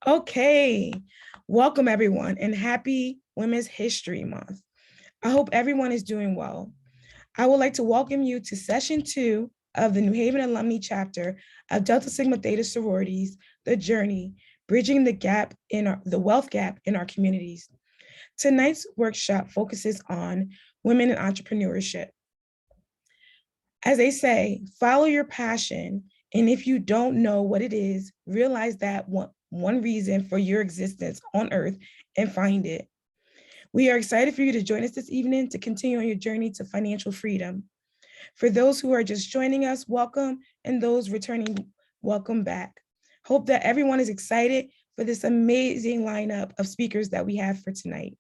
Okay, welcome everyone and happy Women's History Month. I hope everyone is doing well. I would like to welcome you to session 2 of the New Haven Alumni chapter of Delta Sigma Theta Sororities, The Journey, Bridging the Wealth Gap in Our Communities. Tonight's workshop focuses on women in entrepreneurship. As they say, follow your passion, and if you don't know what it is, realize that one reason for your existence on earth and find it. We are excited for you to join us this evening to continue on your journey to financial freedom. For those who are just joining us, welcome, and those returning, welcome back. Hope that everyone is excited for this amazing lineup of speakers that we have for tonight.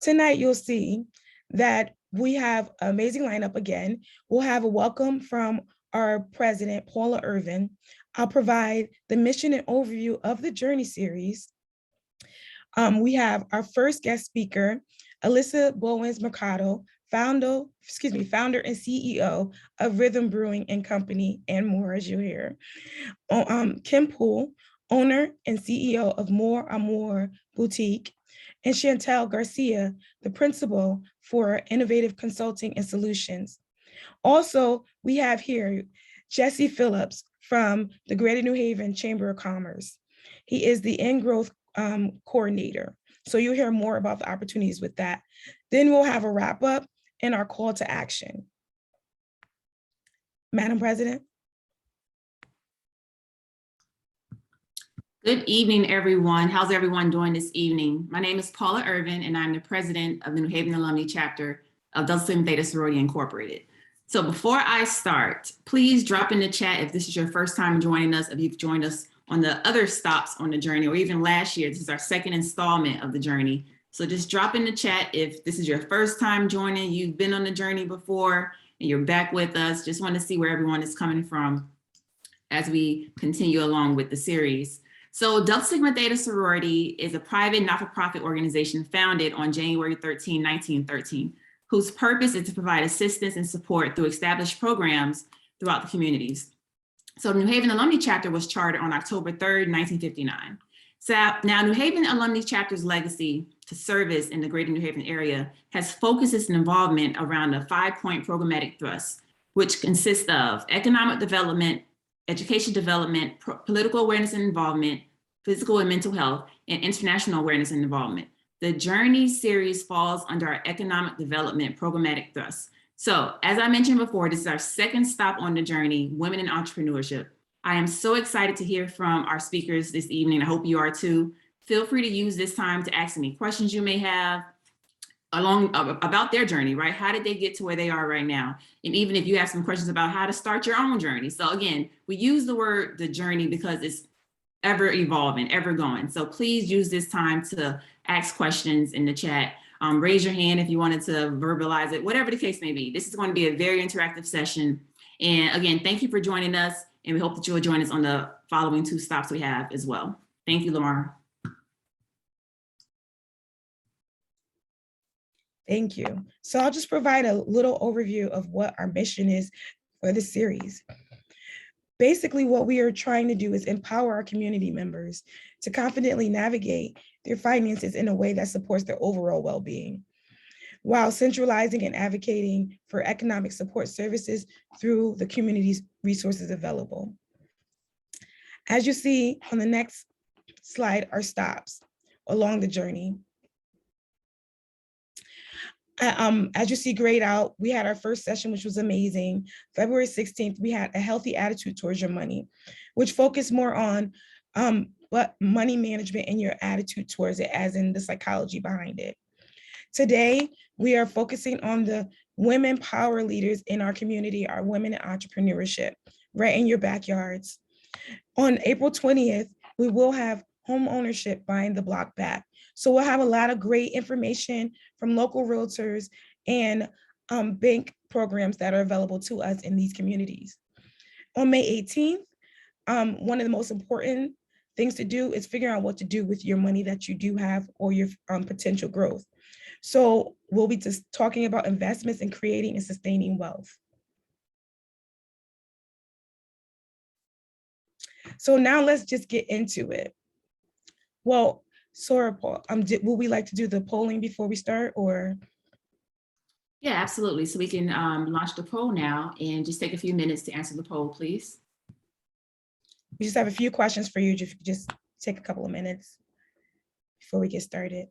Tonight, you'll see that we have an amazing lineup again. We'll have a welcome from our president, Paula Irvin. I'll provide the mission and overview of the Journey series. We have our first guest speaker, Alyssa Bowens Mercado, founder and CEO of Rhythm Brewing and Company, and more, as you hear. Kim Poole, owner and CEO of More Amor Boutique, and Chantel Garcia, the principal for Innovative Consulting and Solutions. Also, we have here Jesse Phillips from the Greater New Haven Chamber of Commerce. He is the in-growth coordinator. So you'll hear more about the opportunities with that. Then we'll have a wrap up and our call to action. Madam President. Good evening, everyone. How's everyone doing this evening? My name is Paula Irvin, and I'm the president of the New Haven Alumni chapter of Delta Sigma Theta Sorority Incorporated. So before I start, please drop in the chat if this is your first time joining us, if you've joined us on the other stops on the journey, or even last year. This is our second installment of the journey. So just drop in the chat if this is your first time joining, you've been on the journey before, and you're back with us. Just want to see where everyone is coming from as we continue along with the series. So Delta Sigma Theta Sorority is a private not-for-profit organization founded on January 13, 1913, whose purpose is to provide assistance and support through established programs throughout the communities. So the New Haven Alumni Chapter was chartered on October 3rd, 1959. So now New Haven Alumni Chapter's legacy to service in the greater New Haven area has focused its involvement around a 5-point programmatic thrust, which consists of economic development, education development, political awareness and involvement, physical and mental health, and international awareness and involvement. The Journey series falls under our economic development programmatic thrust. So as I mentioned before, this is our second stop on the journey, Women in Entrepreneurship. I am so excited to hear from our speakers this evening. I hope you are too. Feel free to use this time to ask any questions you may have about their journey, right? How did they get to where they are right now? And even if you have some questions about how to start your own journey. So again, we use the word the journey because it's ever evolving, ever going. So please use this time to ask questions in the chat. Raise your hand if you wanted to verbalize it, whatever the case may be. This is going to be a very interactive session. And again, thank you for joining us. And we hope that you will join us on the following 2 stops we have as well. Thank you, Lamar. Thank you. So I'll just provide a little overview of what our mission is for this series. Basically, what we are trying to do is empower our community members to confidently navigate their finances in a way that supports their overall well-being, while centralizing and advocating for economic support services through the community's resources available. As you see on the next slide are stops along the journey. As you see grayed out, we had our first session, which was amazing. February 16th, we had a healthy attitude towards your money, which focused more on what money management and your attitude towards it, as in the psychology behind it. Today, we are focusing on the women power leaders in our community, our women in entrepreneurship, right in your backyards. On April 20th, we will have home ownership buying the block back. So we'll have a lot of great information from local realtors and bank programs that are available to us in these communities. On May 18th, one of the most important things to do is figure out what to do with your money that you do have or your potential growth. So we'll be just talking about investments in creating and sustaining wealth. So now let's just get into it. Well, Sora, Paul, will we like to do the polling before we start, or? Yeah, absolutely. So we can launch the poll now and just take a few minutes to answer the poll, please. We just have a few questions for you. Just take a couple of minutes before we get started.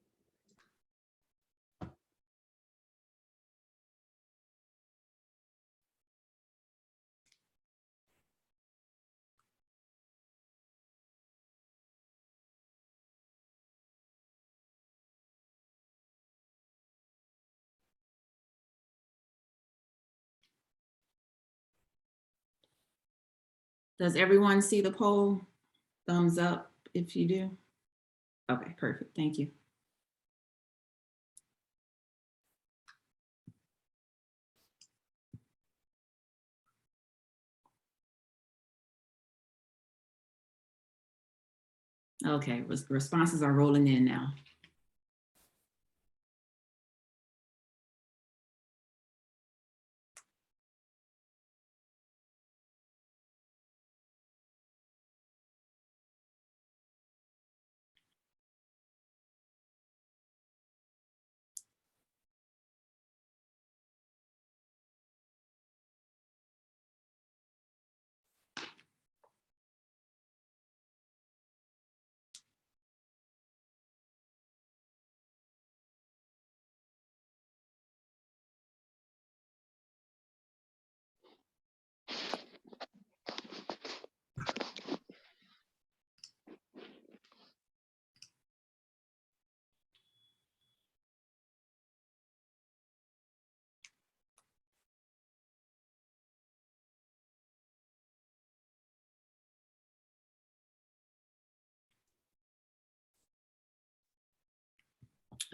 Does everyone see the poll? Thumbs up if you do. Okay, perfect. Thank you. Okay, responses are rolling in now.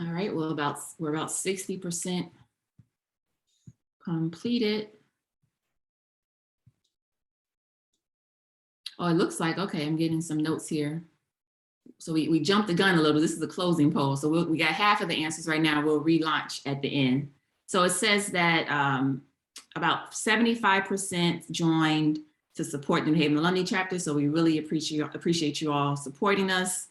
All right, well, we're about 60% completed. Oh, it looks like, okay, I'm getting some notes here. So we jumped the gun a little. This is the closing poll. So we got half of the answers right now. We'll relaunch at the end. So it says that about 75% joined to support the New Haven Alumni Chapter. So we really appreciate you all supporting us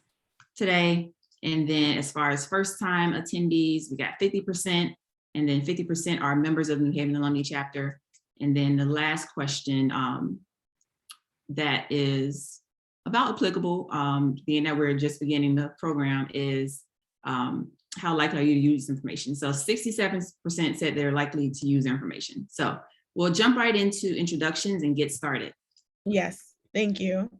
today. And then as far as first time attendees, we got 50%, and then 50% are members of the New Haven Alumni Chapter. And then the last question that is about applicable, being that we're just beginning the program, is how likely are you to use this information? So 67% said they're likely to use information. So we'll jump right into introductions and get started. Yes, thank you.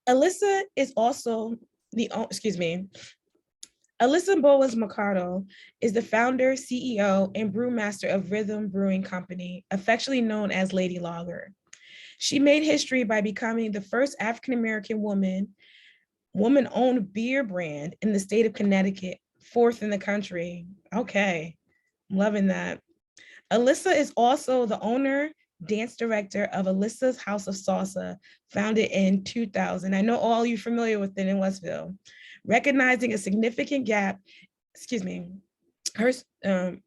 Alyssa is also Alyssa Boas-Mercado is the founder, CEO, and brewmaster of Rhythm Brewing Company, affectionately known as Lady Lager. She made history by becoming the first African-American woman-owned beer brand in the state of Connecticut, 4th in the country. Okay, I'm loving that. Alyssa is also the owner, dance director of Alyssa's House of Salsa, founded in 2000. I know all you familiar with it in Westville. Recognizing a significant gap,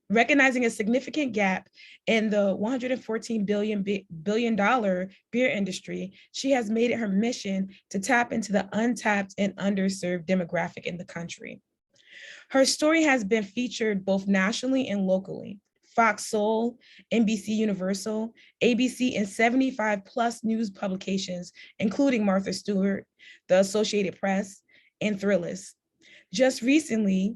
recognizing a significant gap in the $114 billion beer industry, she has made it her mission to tap into the untapped and underserved demographic in the country. Her story has been featured both nationally and locally. Fox Soul, NBC Universal, ABC, and 75 plus news publications, including Martha Stewart, the Associated Press, and Thrillist. Just recently,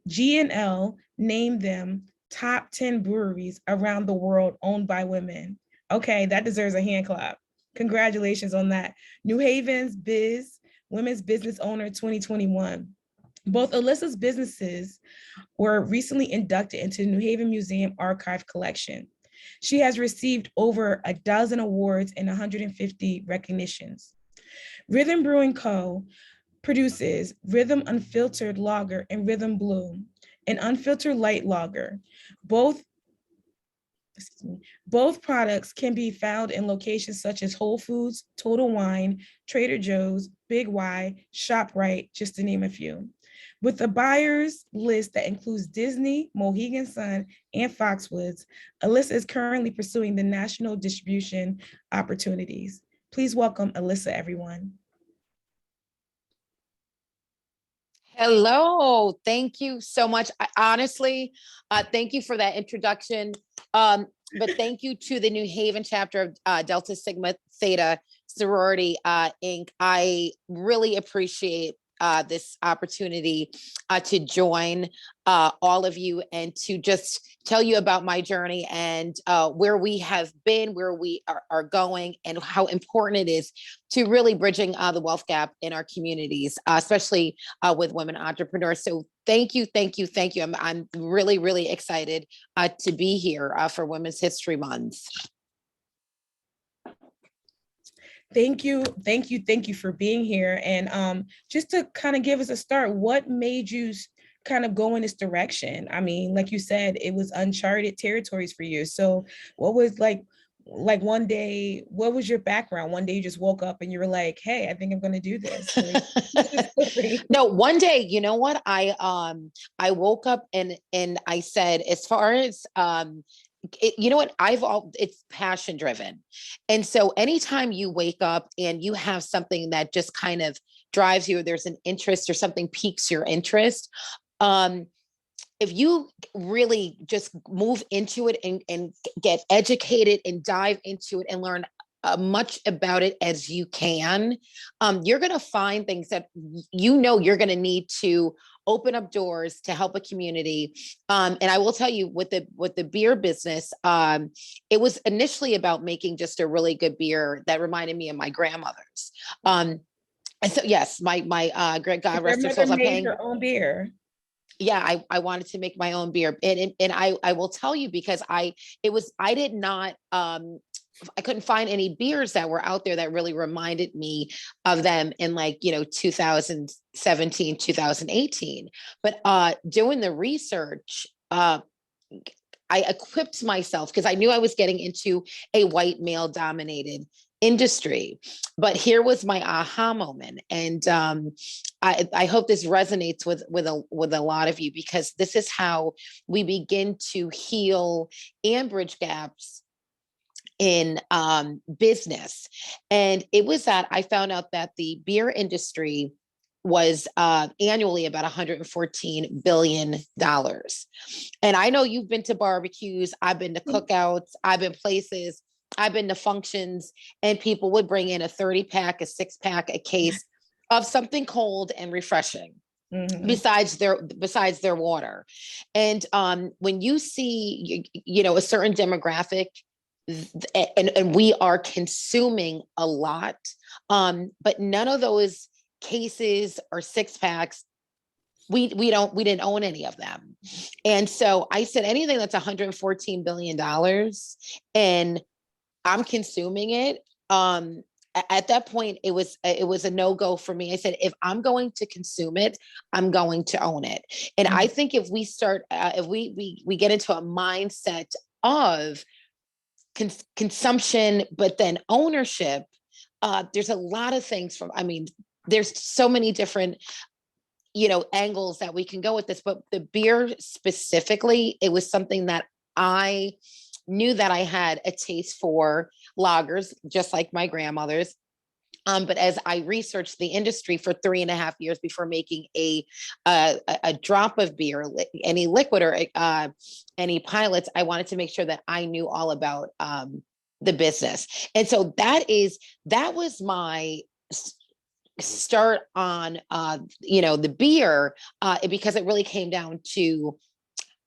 GNL named them top 10 breweries around the world owned by women. Okay, that deserves a hand clap. Congratulations on that. New Haven's Women's Business Owner 2021. Both Alyssa's businesses were recently inducted into the New Haven Museum Archive Collection. She has received over a dozen awards and 150 recognitions. Rhythm Brewing Co. produces Rhythm Unfiltered Lager and Rhythm Blue, an unfiltered light lager. Both products can be found in locations such as Whole Foods, Total Wine, Trader Joe's, Big Y, ShopRite, just to name a few. With a buyer's list that includes Disney, Mohegan Sun, and Foxwoods, Alyssa is currently pursuing the national distribution opportunities. Please welcome Alyssa, everyone. Hello, thank you so much. Honestly, thank you for that introduction. But thank you to the New Haven chapter of Delta Sigma Theta Sorority Inc. I really appreciate this opportunity to join all of you and to just tell you about my journey and where we have been, where we are going, and how important it is to really bridging the wealth gap in our communities, especially with women entrepreneurs. So thank you, thank you, thank you. I'm really, really excited to be here for Women's History Month. Thank you, thank you, thank you for being here. And just to kind of give us a start, what made you kind of go in this direction? I mean, like you said, it was uncharted territories for you. So what was like one day, what was your background? One day you just woke up and you were like, hey, I think I'm going to do this. No, one day, you know what? I woke up and I said, as far as you know what, it's passion driven. And so anytime you wake up and you have something that just kind of drives you, there's an interest or something piques your interest. If you really just move into it and get educated and dive into it and learn much about it as you can, you're going to find things that you're going to need to open up doors to help a community. And I will tell you, with the beer business, it was initially about making just a really good beer that reminded me of my grandmother's. And so, yes, my great God rest her soul. I'm paying your own beer. Yeah, I wanted to make my own beer, and I will tell you, because I did not. I couldn't find any beers that were out there that really reminded me of them in 2017, 2018. But doing the research, I equipped myself because I knew I was getting into a white male dominated industry. But here was my aha moment. And I hope this resonates with a lot of you, because this is how we begin to heal and bridge gaps in business. And it was that I found out that the beer industry was annually about $114 billion. And I know you've been to barbecues, I've been to cookouts, I've been places, I've been to functions, and people would bring in a 30-pack, a 6-pack, a case of something cold and refreshing. Mm-hmm. besides their water. And when you see, a certain demographic, and we are consuming a lot, but none of those cases or 6-packs, we didn't own any of them. And so I said, anything that's $114 billion and I'm consuming it, at that point, it was a no-go for me. I said, if I'm going to consume it, I'm going to own it. And I think if we start, if we get into a mindset of consumption, but then ownership, there's a lot of things there's so many different, angles that we can go with this, but the beer specifically, it was something that I knew that I had a taste for lagers, just like my grandmother's. But as I researched the industry for 3.5 years before making a drop of beer, any liquid or any pilots, I wanted to make sure that I knew all about the business. And so that was my start on, the beer, because it really came down to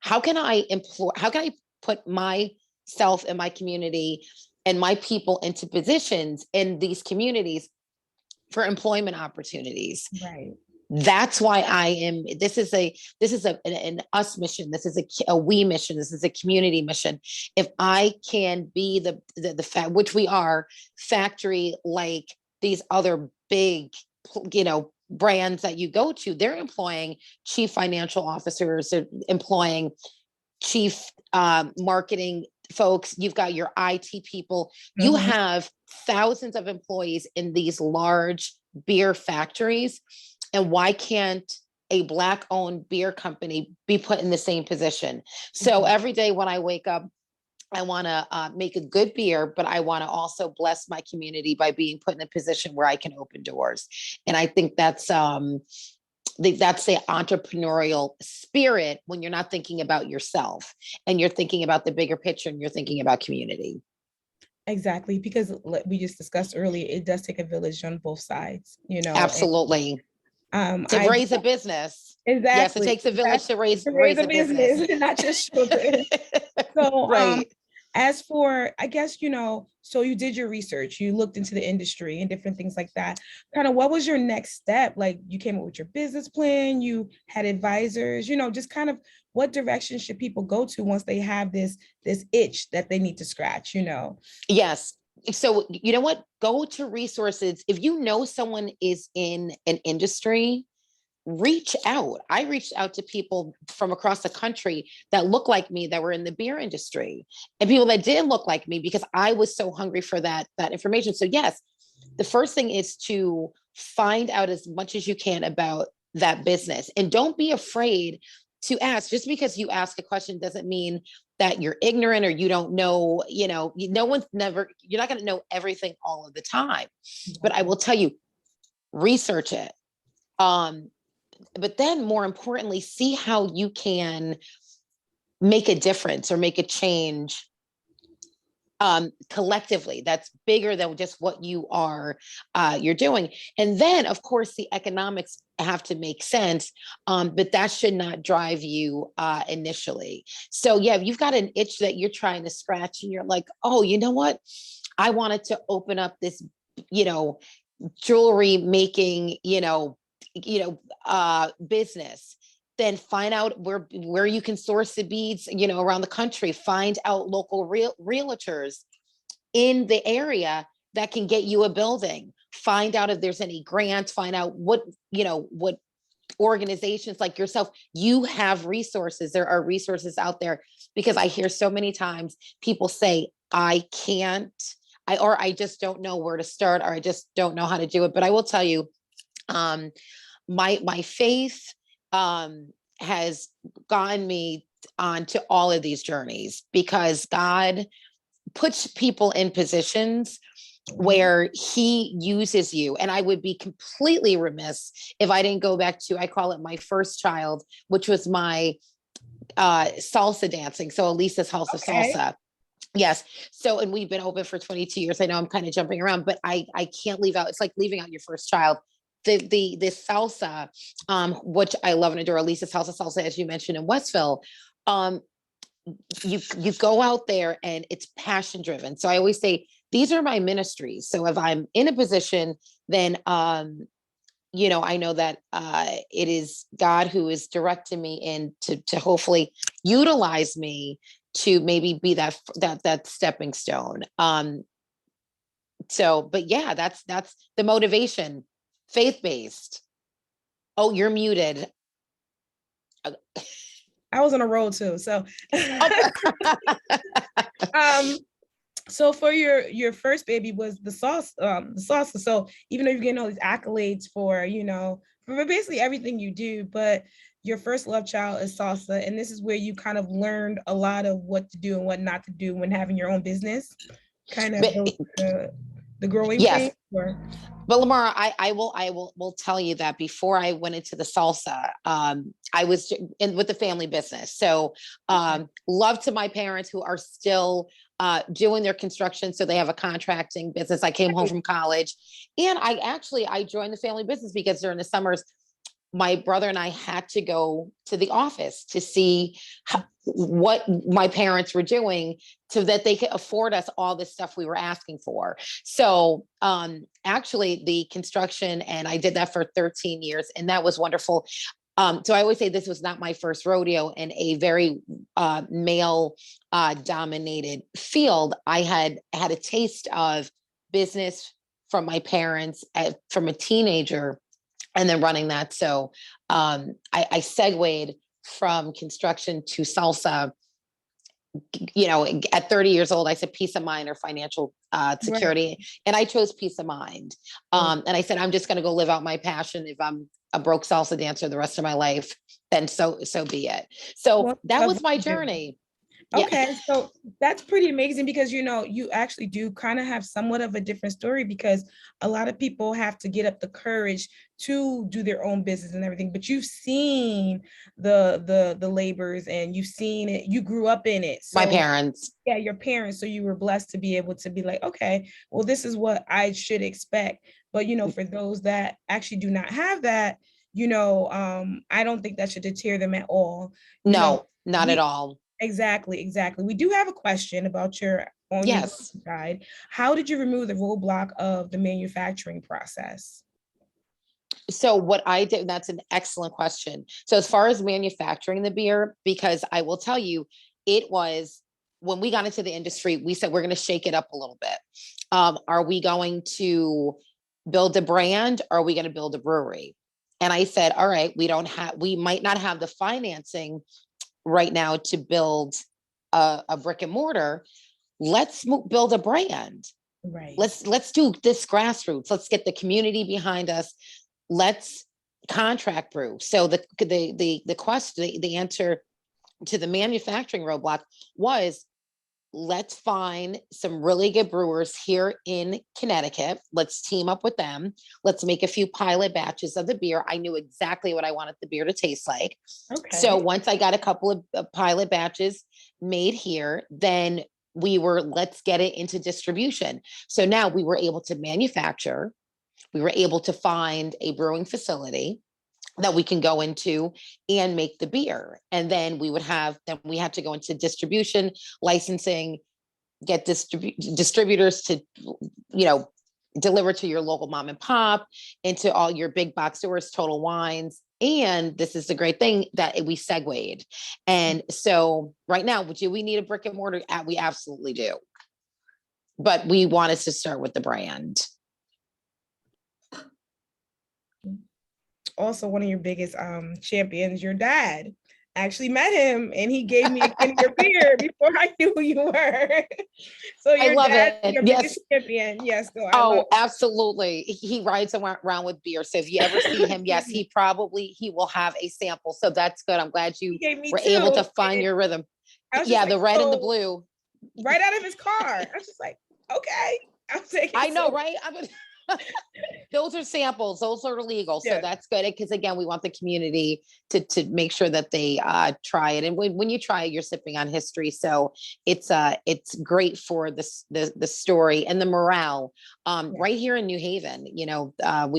how can I put myself and my community and my people into positions in these communities for employment opportunities. Right. That's why this is an us mission. This is a we mission. This is a community mission. If I can be the which we are, factory like these other big, brands that you go to, they're employing chief financial officers, they're employing chief marketing folks, you've got your IT people, you have thousands of employees in these large beer factories. And why can't a Black owned beer company be put in the same position. So every day when I wake up, I want to make a good beer, but I want to also bless my community by being put in a position where I can open doors. And I think that's the entrepreneurial spirit when you're not thinking about yourself and you're thinking about the bigger picture and you're thinking about community. Exactly, because we just discussed earlier, it does take a village on both sides, Absolutely. And, To raise a business. Yes, it exactly, takes a village to raise a a business. business, not just children. So, Right. as for, I guess, so you did your research, you looked into the industry and different things like that. Kind of what was your next step? Like, you came up with your business plan, you had advisors, just kind of what direction should people go to once they have this itch that they need to scratch? Yes. So you know what? Go to resources. If you know someone is in an industry, reach out. I reached out to people from across the country that look like me, that were in the beer industry, and people that didn't look like me, because I was so hungry for that information. So yes, the first thing is to find out as much as you can about that business, and don't be afraid to ask. Just because you ask a question doesn't mean that you're ignorant or you don't know. No one's never. You're not going to know everything all of the time. But I will tell you, research it. But then more importantly, see how you can make a difference or make a change collectively that's bigger than just what you're doing. And then of course the economics have to make sense, but that should not drive you initially. So yeah, if you've got an itch that you're trying to scratch and you're like, oh, you know what, I wanted to open up this jewelry making business, then find out where you can source the beads, around the country. Find out local realtors in the area that can get you a building. Find out if there's any grants. Find out what organizations like yourself, you have resources. There are resources out there, because I hear so many times people say, I can't, or I just don't know where to start, or I just don't know how to do it. But I will tell you, my faith has gotten me onto all of these journeys, because God puts people in positions where he uses you. And I would be completely remiss if I didn't go back to, I call it my first child, which was my salsa dancing. So Elisa's House of Salsa. Yes. So, and we've been open for 22 years. I know I'm kind of jumping around, but I can't leave out. It's like leaving out your first child. The salsa, which I love and adore, Elisa's House of Salsa, as you mentioned, in Westville. You go out there and it's passion driven. So I always say, these are my ministries. So if I'm in a position, then I know that it is God who is directing me in to hopefully utilize me to maybe be that stepping stone. But yeah, that's the motivation, faith-based. Oh, you're muted. I was on a roll too. So, so for your first baby was the salsa. So even though you're getting all these accolades for basically everything you do, but your first love child is salsa, and this is where you kind of learned a lot of what to do and what not to do when having your own business, kind of the growing yes. pain. But Lamar, I will tell you that before I went into the salsa, I was with the family business. So love to my parents who are still doing their construction. So they have a contracting business. I came home from college, and I joined the family business because during the summers, my brother and I had to go to the office to see what my parents were doing so that they could afford us all this stuff we were asking for. So actually the construction, and I did that for 13 years, and that was wonderful. So I always say this was not my first rodeo in a very male dominated field. I had a taste of business from my parents from a teenager, and then running that. So I segued from construction to salsa at 30 years old, I said peace of mind or financial security. Right. And I chose peace of mind. Right. And I said, I'm just going to go live out my passion. If I'm a broke salsa dancer the rest of my life, then so be it. So Well, that love was what my you do. journey. Yeah. Okay, so that's pretty amazing because you actually do kind of have somewhat of a different story because a lot of people have to get up the courage to do their own business and everything. But you've seen the labors and you've seen it. You grew up in it, My so parents. yeah, your parents. So you were blessed to be able to be like, okay, well, this is what I should expect. But for those that actually do not have that, I don't think that should deter them at all. You know, No, not at we all. Exactly, exactly. We do have a question about your on your Yes. guide. How did you remove the roadblock of the manufacturing process? So what I did, that's an excellent question. So as far as manufacturing the beer, because I will tell you, it was when we got into the industry, we said we're going to shake it up a little bit. Are we going to build a brand or are we going to build a brewery? And I said, all right, we might not have the financing right now to build a brick and mortar. Let's build a brand. Right. Let's do this grassroots. Let's get the community behind us. Let's contract brew. So the question, the answer to the manufacturing roadblock was, let's find some really good brewers here in Connecticut. Let's team up with them. Let's make a few pilot batches of the beer. I knew exactly what I wanted the beer to taste like. So Okay. once I got a couple of pilot batches made here, then let's get it into distribution. So now we were able to manufacture, we were able to find a brewing facility that we can go into and make the beer. And then we had to go into distribution, licensing, get distributors to, deliver to your local mom and pop, into all your big box stores, Total Wines. And this is the great thing that we segued. And so right now, do we need a brick and mortar? We absolutely do. But we wanted to start with the brand. Also, one of your biggest champions, your dad. I actually met him and he gave me a can of your beer before I knew who you were. So I your love dad's it. your Yes. biggest champion. Yes. So I love Absolutely. He rides around with beer. So if you ever see him, yes, he will have a sample. So that's good. I'm glad you He gave me were able to two. find your rhythm. I was just Yeah, like, the red and the so blue. right out of his car. I was just like, okay, I'm taking I know, some. right? Those are samples. Those are illegal. So Yeah. that's good. Because again, we want the community to make sure that they try it. And when you try it, you're sipping on history. So it's great for the story and the morale. Right here in New Haven, we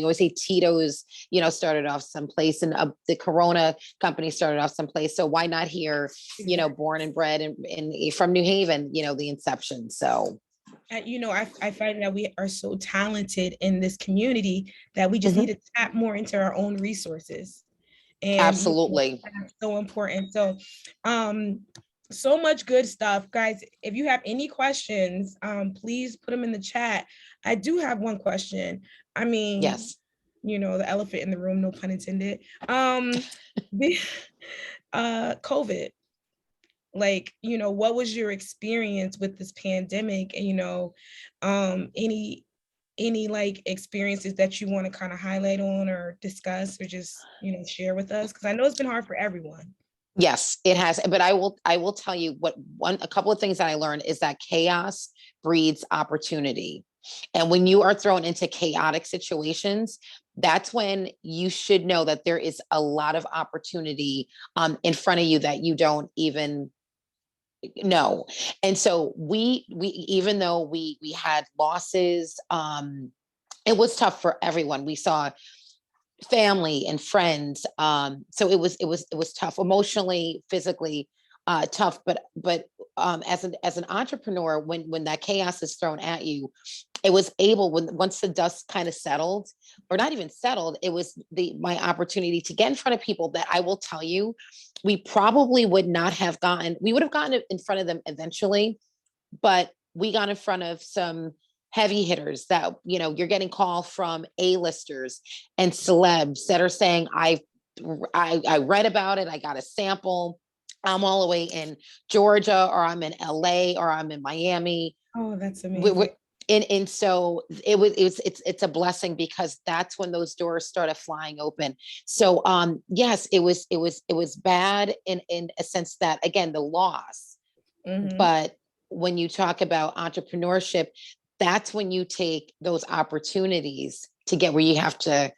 always say Tito's, started off someplace, and the Corona company started off someplace. So why not here, born and bred and from New Haven, the inception. So. And I find that we are so talented in this community that we just need to tap more into our own resources. And Absolutely. that's so important. So so much good stuff, guys. If you have any questions, please put them in the chat. I do have one question. I mean, yes, the elephant in the room, no pun intended. The COVID. What was your experience with this pandemic? And any like experiences that you want to kind of highlight on or discuss or just share with us, because I know it's been hard for everyone. Yes, it has. But I will tell you a couple of things that I learned is that chaos breeds opportunity. And when you are thrown into chaotic situations, that's when you should know that there is a lot of opportunity in front of you that you don't even know. And so we even though we had losses, it was tough for everyone. We saw family and friends. So it was tough emotionally, physically, tough. But as an entrepreneur, when that chaos is thrown at you, it was once the dust kind of settled, or not even settled, it was my opportunity to get in front of people that I will tell you, we probably would not have we would have gotten in front of them eventually, but we got in front of some heavy hitters that, you're getting calls from A-listers and celebs that are saying, I read about it, I got a sample, I'm all the way in Georgia, or I'm in LA, or I'm in Miami. Oh, that's We- amazing. we- and so it's a blessing, because that's when those doors started flying open. So yes, it was bad in a sense that, again, the loss. Mhm. But when you talk about entrepreneurship, that's when you take those opportunities to get where you have to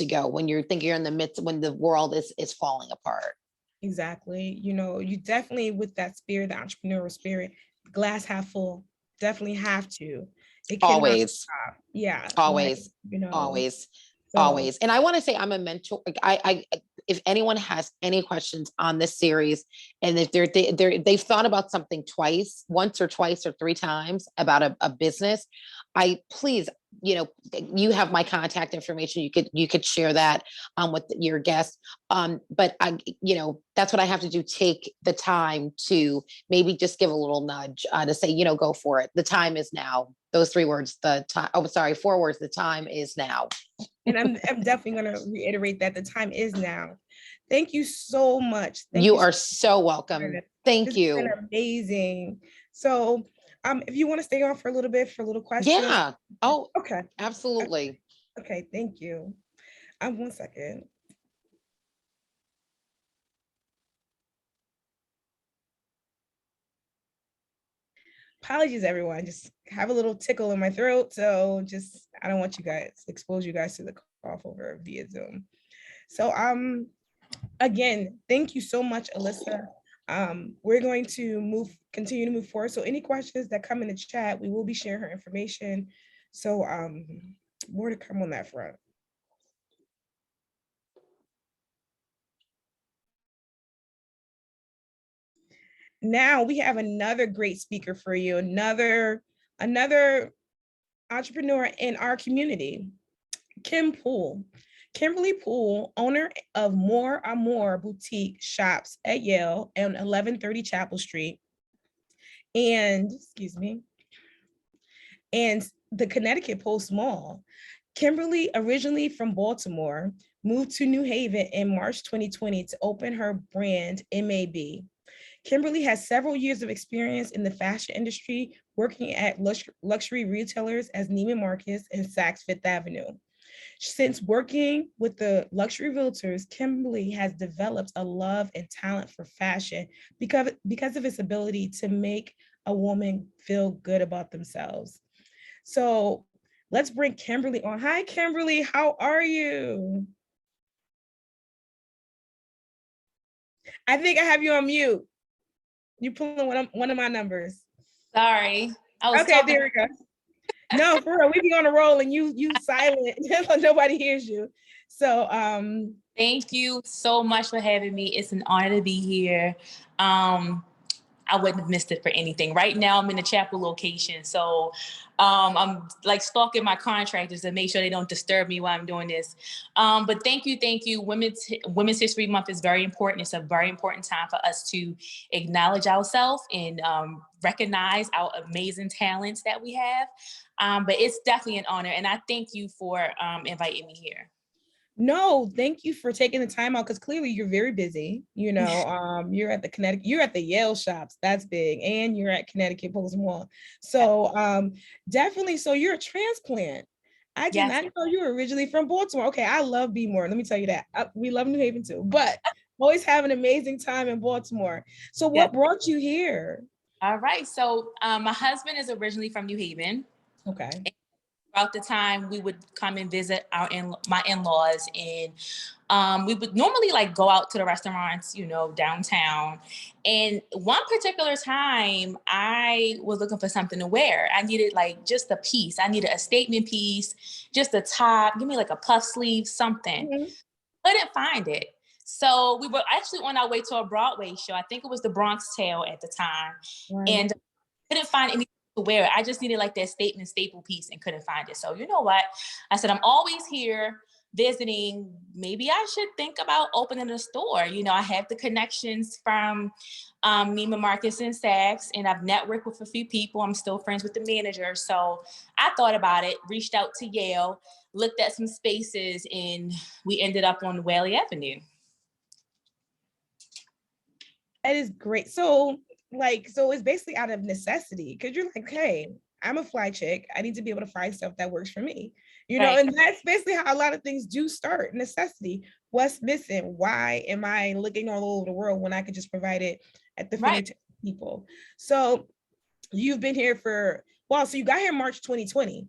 go, when you're thinking you're in the midst, when the world is falling apart. Exactly. You know, you definitely, with that spirit, the entrepreneurial spirit, glass half full, definitely have to. It cannot Always, stop. Yeah. Like, always, you know, always, so always. And I want to say I'm a mentor. If anyone has any questions on this series, and if they've thought about something once or twice or three times about a business, please, you have my contact information. You could share that with your guest. But that's what I have to do. Take the time to maybe just give a little nudge to say, go for it. The time is now. Those three words, the time. Oh, sorry, four words. The time is now. and I'm definitely going to reiterate that the time is now. Thank you so much. Thank You you so are so welcome. much. Thank This has been you. amazing. So, if you want to stay on for a little bit for a little question. Yeah. Oh, Okay. absolutely. Okay. Thank you. 1 second. Apologies, everyone. Just have a little tickle in my throat. So I don't want expose you guys to the cough over via Zoom. So again, thank you so much, Alyssa. We're going to continue to move forward. So any questions that come in the chat, we will be sharing her information. So more to come on that front. Now we have another great speaker for you, another entrepreneur in our community, Kim Poole. Kimberly Poole, owner of More Amour Boutique Shops at Yale on 1130 Chapel Street, and the Connecticut Post Mall. Kimberly, originally from Baltimore, moved to New Haven in March 2020 to open her brand, MAB. Kimberly has several years of experience in the fashion industry, working at luxury retailers as Neiman Marcus and Saks Fifth Avenue. Since working with the luxury realtors, Kimberly has developed a love and talent for fashion because of its ability to make a woman feel good about themselves. So let's bring Kimberly on. Hi, Kimberly. How are you? I think I have you on mute. You pulling one of my numbers. Sorry, I was Okay, talking. there we go. No, for real, we be on a roll and you silent. Nobody hears you. So Thank you so much for having me. It's an honor to be here. I wouldn't have missed it for anything. Right now, I'm in the chapel location, so I'm like stalking my contractors to make sure they don't disturb me while I'm doing this. But thank you. Women's History Month is very important. It's a very important time for us to acknowledge ourselves and recognize our amazing talents that we have. But it's definitely an honor, and I thank you for inviting me here. no, thank you for taking the time out, because clearly you're very busy. You're at the Yale shops, that's big, and you're at Connecticut Post Mall. So definitely, so you're a transplant. I did Yes. not know you were originally from Baltimore. Okay, I love B-More. Let me tell you that. We love New Haven too, but always have an amazing time in Baltimore. So what brought you here? All right. So my husband is originally from New Haven. Okay. Throughout the time, we would come and visit my in-laws, and we would normally like go out to the restaurants, downtown. And one particular time, I was looking for something to wear. I needed like just a piece. I needed a statement piece, just a top. Give me like a puff sleeve, something. Mhm. Couldn't find it. So we were actually on our way to a Broadway show. I think it was the Bronx Tale at the time, Right. and couldn't find anything to wear. I just needed like that staple piece and couldn't find it. So you know what? I said, I'm always here visiting. Maybe I should think about opening a store. I have the connections from Neiman Marcus and Saks, and I've networked with a few people. I'm still friends with the manager. So I thought about it, reached out to Yale, looked at some spaces, and we ended up on Whaley Avenue. That is great. So so it's basically out of necessity because you're like, hey, I'm a fly chick. I need to be able to find stuff that works for me, Right. and that's basically how a lot of things do start, necessity. What's missing? Why am I looking all over the world when I could just provide it at the Right. fingertips of people? So you've been here so you got here March 2020,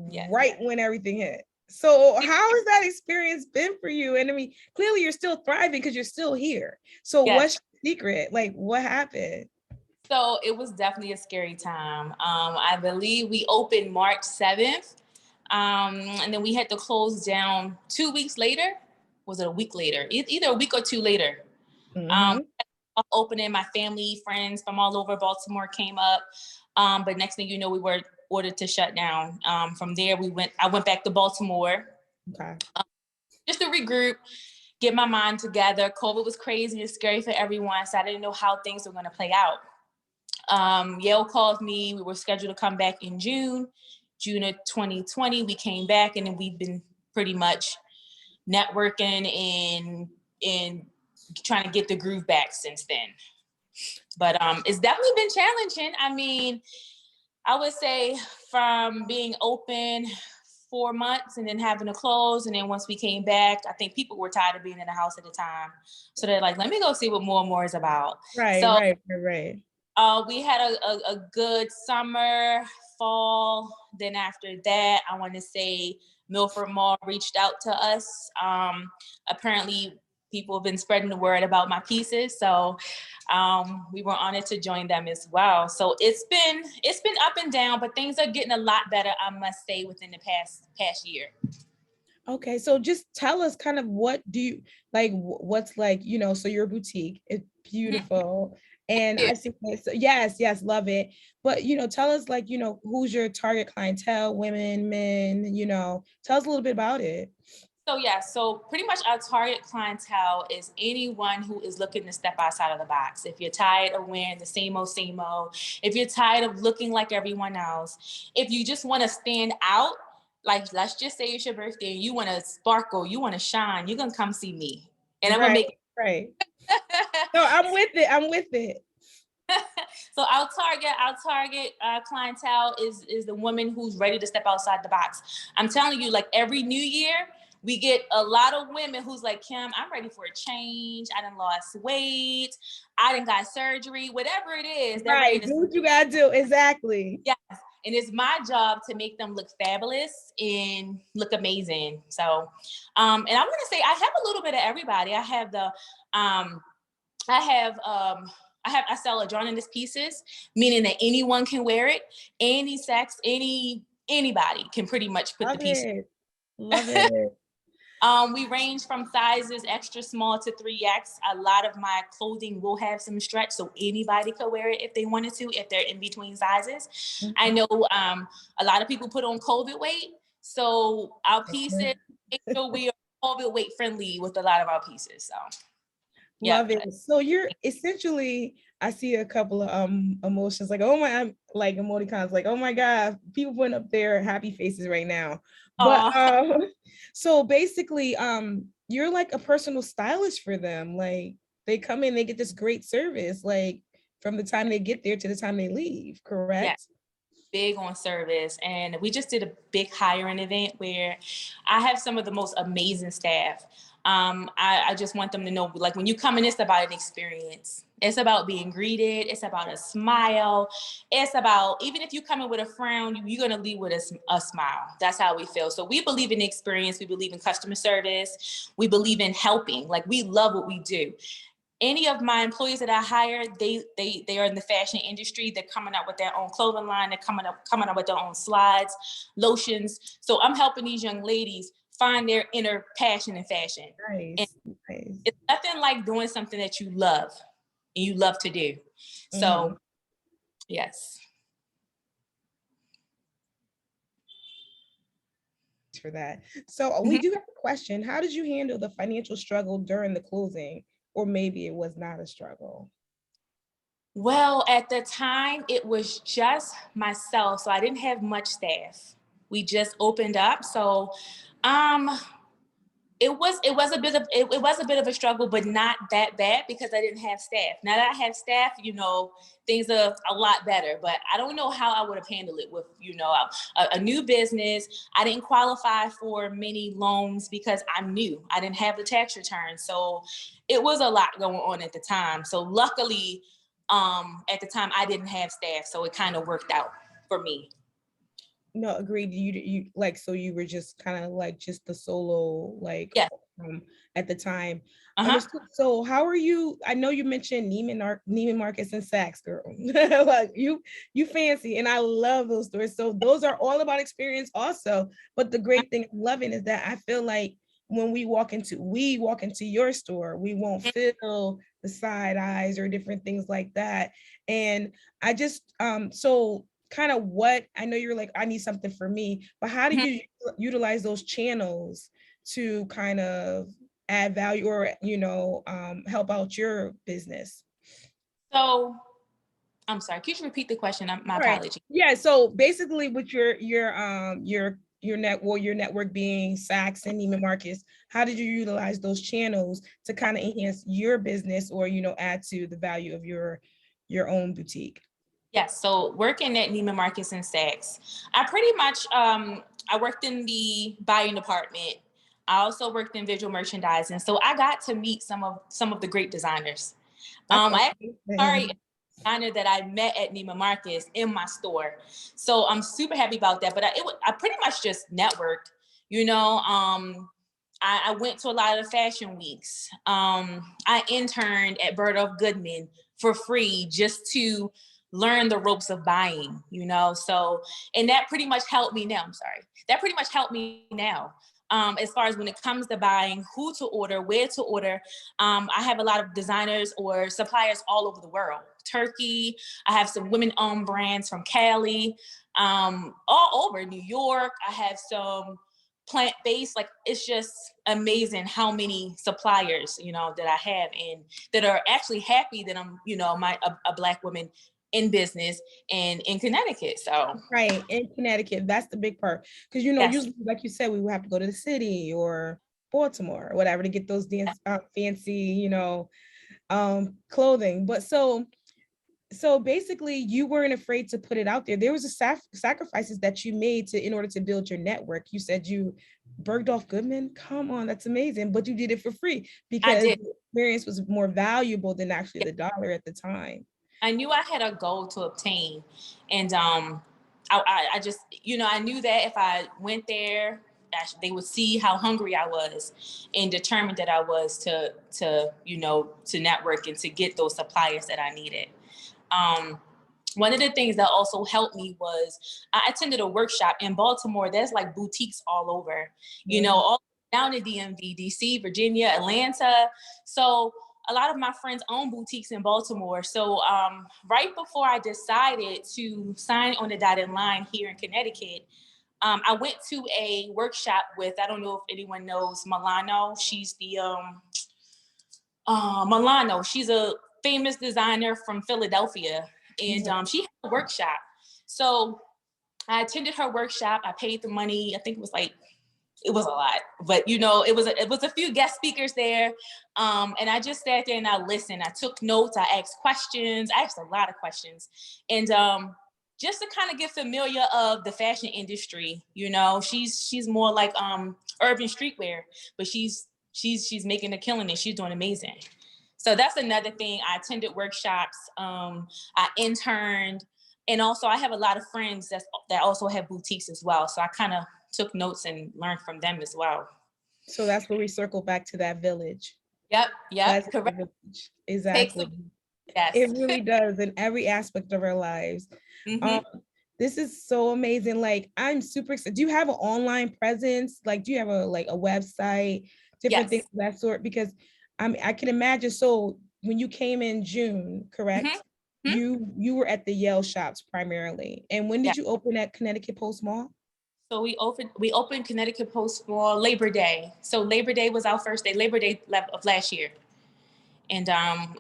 Yes. right when everything hit. So how has that experience been for you? And I mean, clearly you're still thriving because you're still here. So Yes. what's your secret? Like, what happened? So it was definitely a scary time. I believe we opened March 7th. And then we had to close down 2 weeks later. Was it a week later? Either a week or two later. Mhm. Opening, my family, friends from all over Baltimore came up. But next thing you know, we were ordered to shut down. From there, I went back to Baltimore Okay. just to regroup, get my mind together. COVID was crazy and scary for everyone, so I didn't know how things were going to play out. Yale called me. We were scheduled to come back in June of 2020. We came back, and then we've been pretty much networking and trying to get the groove back since then. But it's definitely been challenging. I mean, I would say from being open 4 months and then having to close, and then once we came back, I think people were tired of being in the house at the time. So they're like, let me go see what more and more is about. Right. We had a good summer, fall. Then after that, I want to say Milford Mall reached out to us. Apparently, people have been spreading the word about my pieces, so we were honored to join them as well. So it's been up and down, but things are getting a lot better, I must say, within the past year. Okay, so just tell us kind of what do you like, what's like, so your boutique is beautiful. And I see this, yes, love it. But, tell us like, who's your target clientele, women, men, tell us a little bit about it. So pretty much our target clientele is anyone who is looking to step outside of the box. If you're tired of wearing the same old, if you're tired of looking like everyone else, if you just want to stand out, like let's just say it's your birthday and you want to sparkle, you want to shine, you're going to come see me. And I'm going to make right. No, I'm with it. So our target clientele is the woman who's ready to step outside the box. I'm telling you, like every new year, we get a lot of women who's like, Kim, I'm ready for a change. I done lost weight. I done got surgery, whatever it is. Right, do what you gotta do, exactly. Yes, and it's my job to make them look fabulous and look amazing. So, and I want to say I have a little bit of everybody. I sell adjoining pieces, meaning that anyone can wear it, any sex, anybody can pretty much put Love the piece. Love it. We range from sizes extra small to 3X. A lot of my clothing will have some stretch, so anybody could wear it if they wanted to, if they're in between sizes. Mm-hmm. I know a lot of people put on COVID weight, so our pieces, make sure we are COVID weight friendly with a lot of our pieces. So. Love it. So you're essentially, I see a couple of emotions like, oh my, I'm like emoticons, like, oh my God, people putting up their happy faces right now. But so basically, you're like a personal stylist for them. Like they come in, they get this great service, like from the time they get there to the time they leave, correct? Yeah. Big on service. And we just did a big hiring event where I have some of the most amazing staff. I just want them to know, like when you come in, it's about an experience. It's about being greeted. It's about a smile. It's about, even if you come in with a frown, you're going to leave with a smile. That's how we feel. So we believe in experience. We believe in customer service. We believe in helping. Like we love what we do. Any of my employees that I hire, they are in the fashion industry. They're coming up with their own clothing line. They're coming up with their own slides, lotions. So I'm helping these young ladies find their inner passion in fashion. Nice. It's nothing like doing something that you love and you love to do. So, yes. For that. So we do have a question. How did you handle the financial struggle during the closing? Or maybe it was not a struggle? Well, at the time, it was just myself. So I didn't have much staff. We just opened up. So it it was a bit of a struggle, but not that bad because I didn't have staff. Now that I have staff, things are a lot better, but I don't know how I would have handled it with, a new business. I didn't qualify for many loans because I'm new. I didn't have the tax return. So it was a lot going on at the time. So luckily, at the time I didn't have staff. So it kind of worked out for me. No, agreed. You like, so you were just kind of like just the solo, like, Yeah. at the time. Uh-huh. Understood. So how are you? I know you mentioned Neiman Marcus and Saks, girl. Like you fancy, and I love those stores. So those are all about experience also. But the great thing I'm loving is that I feel like when we walk into your store, we won't feel the side eyes or different things like that. And I just so kind of what I know you're like, I need something for me, but how do you utilize those channels to kind of add value or help out your business? So I'm sorry, could you repeat the question? My apology. Yeah, so basically with your network being Saks and Neiman Marcus, how did you utilize those channels to kind of enhance your business or add to the value of your own boutique? Yes, so working at Neiman Marcus and Saks, I pretty much I worked in the buying department. I also worked in visual merchandising, so I got to meet some of the great designers. I sorry designer that I met at Neiman Marcus in my store, so I'm super happy about that. But I pretty much just networked. I went to a lot of the fashion weeks. I interned at Bergdorf Goodman for free just to learn the ropes of buying, so, and that pretty much helped me now. I'm sorry. That pretty much helped me now. As far as when it comes to buying, who to order, where to order. I have a lot of designers or suppliers all over the world. Turkey, I have some women-owned brands from Cali, all over New York. I have some plant-based, like it's just amazing how many suppliers, that I have and that are actually happy that I'm, a Black woman in business and in Connecticut. So right, in Connecticut, that's the big part, because yes. usually, like you said, we would have to go to the city or Baltimore or whatever to get those fancy clothing. But so basically you weren't afraid to put it out there. There was a sacrifices that you made in order to build your network. You said you Bergdorf Goodman, come on, that's amazing, but you did it for free because the experience was more valuable than actually the dollar at the time. I knew I had a goal to obtain, and I just, I knew that if I went there, they would see how hungry I was and determined that I was to network and to get those suppliers that I needed. One of the things that also helped me was I attended a workshop in Baltimore. There's like boutiques all over, all down in DMV, DC, Virginia, Atlanta. So a lot of my friends own boutiques in Baltimore. So right before I decided to sign on the dotted line here in Connecticut, I went to a workshop with, I don't know if anyone knows Milano. She's the Milano. She's a famous designer from Philadelphia, and she had a workshop. So I attended her workshop. I paid the money. I think it was a lot, but it was a few guest speakers there. And I just sat there and I listened. I took notes. I asked questions. I asked a lot of questions. And just to kind of get familiar of the fashion industry, she's more like urban streetwear, but she's making a killing and she's doing amazing. So that's another thing. I attended workshops. I interned. And also I have a lot of friends that also have boutiques as well. So I kind of took notes and learned from them as well. So that's where we circle back to that village. Yep, correct. Exactly. Yes. It really does in every aspect of our lives. This is so amazing. Like, I'm super excited. Do you have an online presence? Like, do you have a website, different things of that sort? Because I can imagine. So when you came in June, correct? You were at the Yale shops primarily. And when did you open at Connecticut Post Mall? So we opened Connecticut Post Mall Labor Day. So Labor Day was our first day, Labor Day of last year. And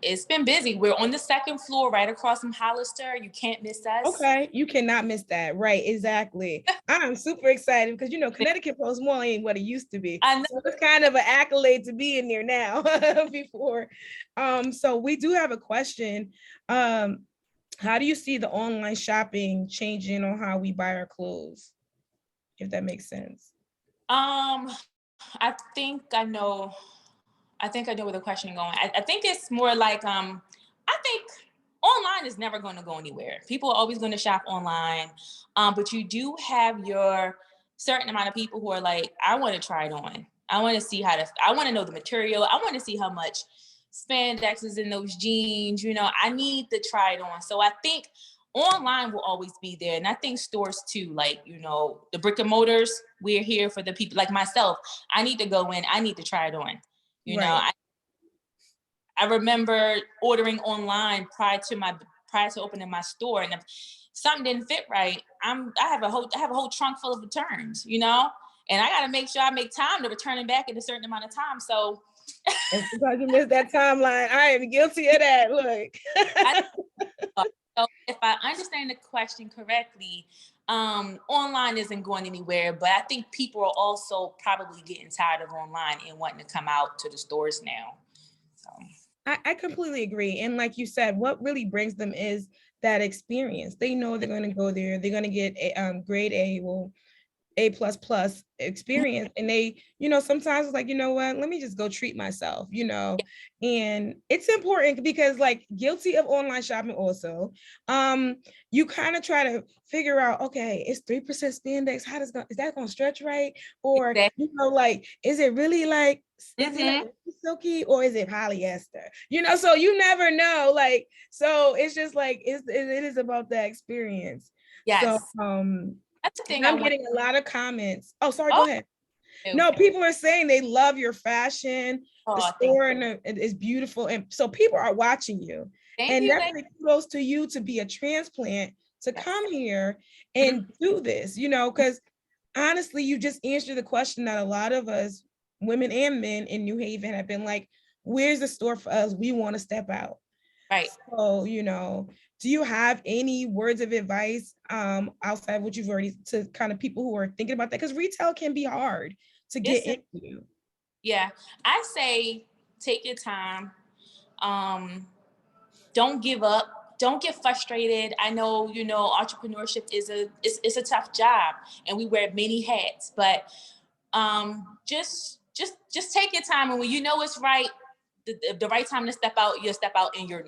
it's been busy. We're on the second floor right across from Hollister. You can't miss us. Okay, you cannot miss that. Right, exactly. I'm super excited because Connecticut Post Mall ain't what it used to be. I know. So it's kind of an accolade to be in there now before. So we do have a question. How do you see the online shopping changing on how we buy our clothes? If that makes sense. I think I know where the question is going. I think it's more like I think online is never going to go anywhere. People are always going to shop online, but you do have your certain amount of people who are like, I want to try it on. I want to see I want to know the material. I want to see how much spandex is in those jeans. I need to try it on. So I think online will always be there. And I think stores too, like, the brick and mortars, we're here for the people like myself. I need to go in, I need to try it on. Right. I remember ordering online prior to opening my store. And if something didn't fit right, I have a whole trunk full of returns, and I got to make sure I make time to return it back in a certain amount of time. So and because you missed that timeline, I am guilty of that. Look. So if I understand the question correctly, online isn't going anywhere, but I think people are also probably getting tired of online and wanting to come out to the stores now. So I completely agree. And like you said, what really brings them is that experience. They know they're going to go there. They're going to get a grade A, A++ experience. And they, sometimes it's like, what, let me just go treat myself, and it's important because like guilty of online shopping also, you kind of try to figure out, okay, it's 3% spandex. Is that going to stretch right? Or, exactly. Like, is it really like, is it like silky or is it polyester? So you never know. Like, so it's just like, it is about that experience. Yes. So, that's the thing. I'm getting a lot of comments. Oh, sorry, go ahead. Okay. No, people are saying they love your fashion. Oh, the store is beautiful. And so people are watching you. Thank you. Definitely kudos to you to be a transplant, to come here and do this, because honestly, you just answered the question that a lot of us, women and men in New Haven, have been like, where's the store for us? We want to step out. Right. So, do you have any words of advice outside what you've already to kind of people who are thinking about that? Because retail can be hard to get into. Yeah, I say take your time. Don't give up. Don't get frustrated. I know, entrepreneurship is a tough job and we wear many hats, but just take your time, and when you know it's right, the right time to step out, you'll step out and you'll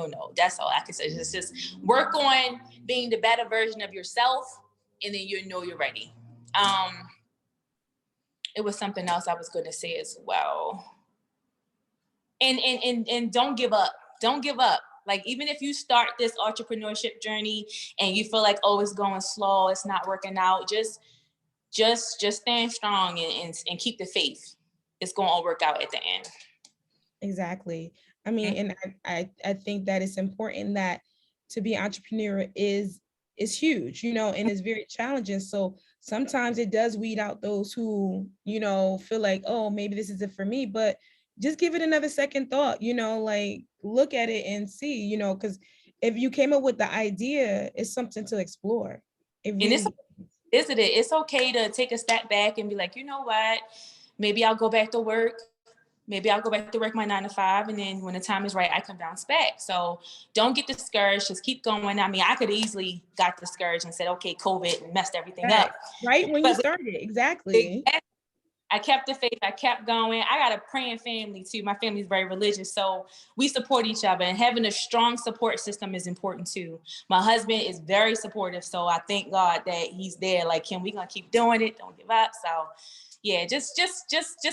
know. That's all I can say. Just work on being the better version of yourself, and then you're ready. It was something else I was going to say as well. And don't give up. Don't give up. Like, even if you start this entrepreneurship journey and you feel like, oh, it's going slow, it's not working out, just stand strong and keep the faith. It's going to all work out at the end. Exactly. I mean, and I think that it's important that to be an entrepreneur is huge, and it's very challenging. So sometimes it does weed out those who, feel like, oh, maybe this isn't for me, but just give it another second thought, like look at it and see, because if you came up with the idea, it's something to explore. It's okay to take a step back and be like, you know what, maybe I'll go back to work. Maybe I'll go back to work my 9 to 5, and then when the time is right, I can bounce back. So don't get discouraged. Just keep going. I mean, I could easily got discouraged and said, okay, COVID messed everything up. Right when you started, exactly. I kept the faith. I kept going. I got a praying family too. My family's very religious, so we support each other. And having a strong support system is important too. My husband is very supportive, so I thank God that he's there. Like, Kim, we're gonna keep doing it. Don't give up. So. Yeah, just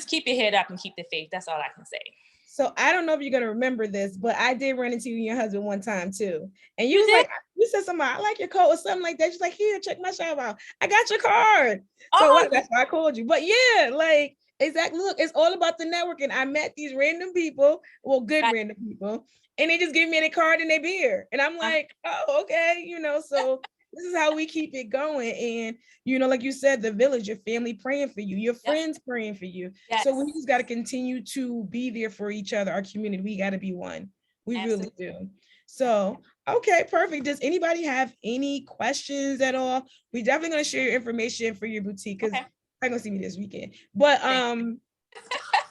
keep your head up and keep the faith. That's all I can say. So I don't know if you're gonna remember this, but I did run into you and your husband one time too. And you was like, you said something, I like your coat or something like that. She's like, here, check my shop out. I got your card. So that's why I called you. But yeah, like exactly. Look, it's all about the networking. I met these random people, random people, and they just gave me their card and their beer. And I'm like, oh, okay, so this is how we keep it going. And, like you said, the village, your family praying for you, your friends praying for you. Yes. So we just got to continue to be there for each other, our community. We got to be one. We Absolutely. really do. So, okay, perfect. Does anybody have any questions at all? We definitely going to share your information for your boutique because I'm going to see me this weekend. But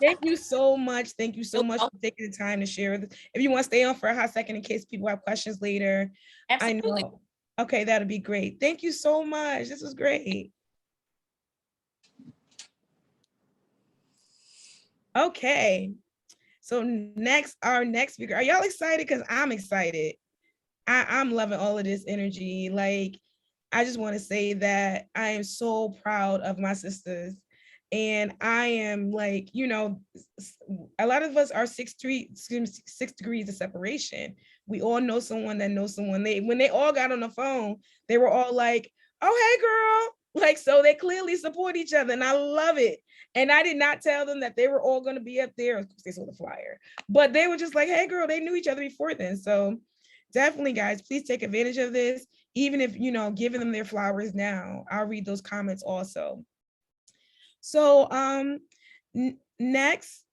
thank you so much. Thank you so much for taking the time to share. If you want to stay on for a hot second in case people have questions later. Absolutely. I know. Okay, that'll be great. Thank you so much. This was great. Okay. So our next speaker. Are y'all excited? Because I'm excited. I'm loving all of this energy. Like, I just want to say that I am so proud of my sisters. And I am like, a lot of us are 6 degrees of separation. We all know someone that knows someone. When they all got on the phone, they were all like, oh, hey, girl. Like, so they clearly support each other. And I love it. And I did not tell them that they were all going to be up there. Of course, they saw the flyer. But they were just like, hey, girl, they knew each other before then. So definitely, guys, please take advantage of this. Even if, giving them their flowers now, I'll read those comments also. So next,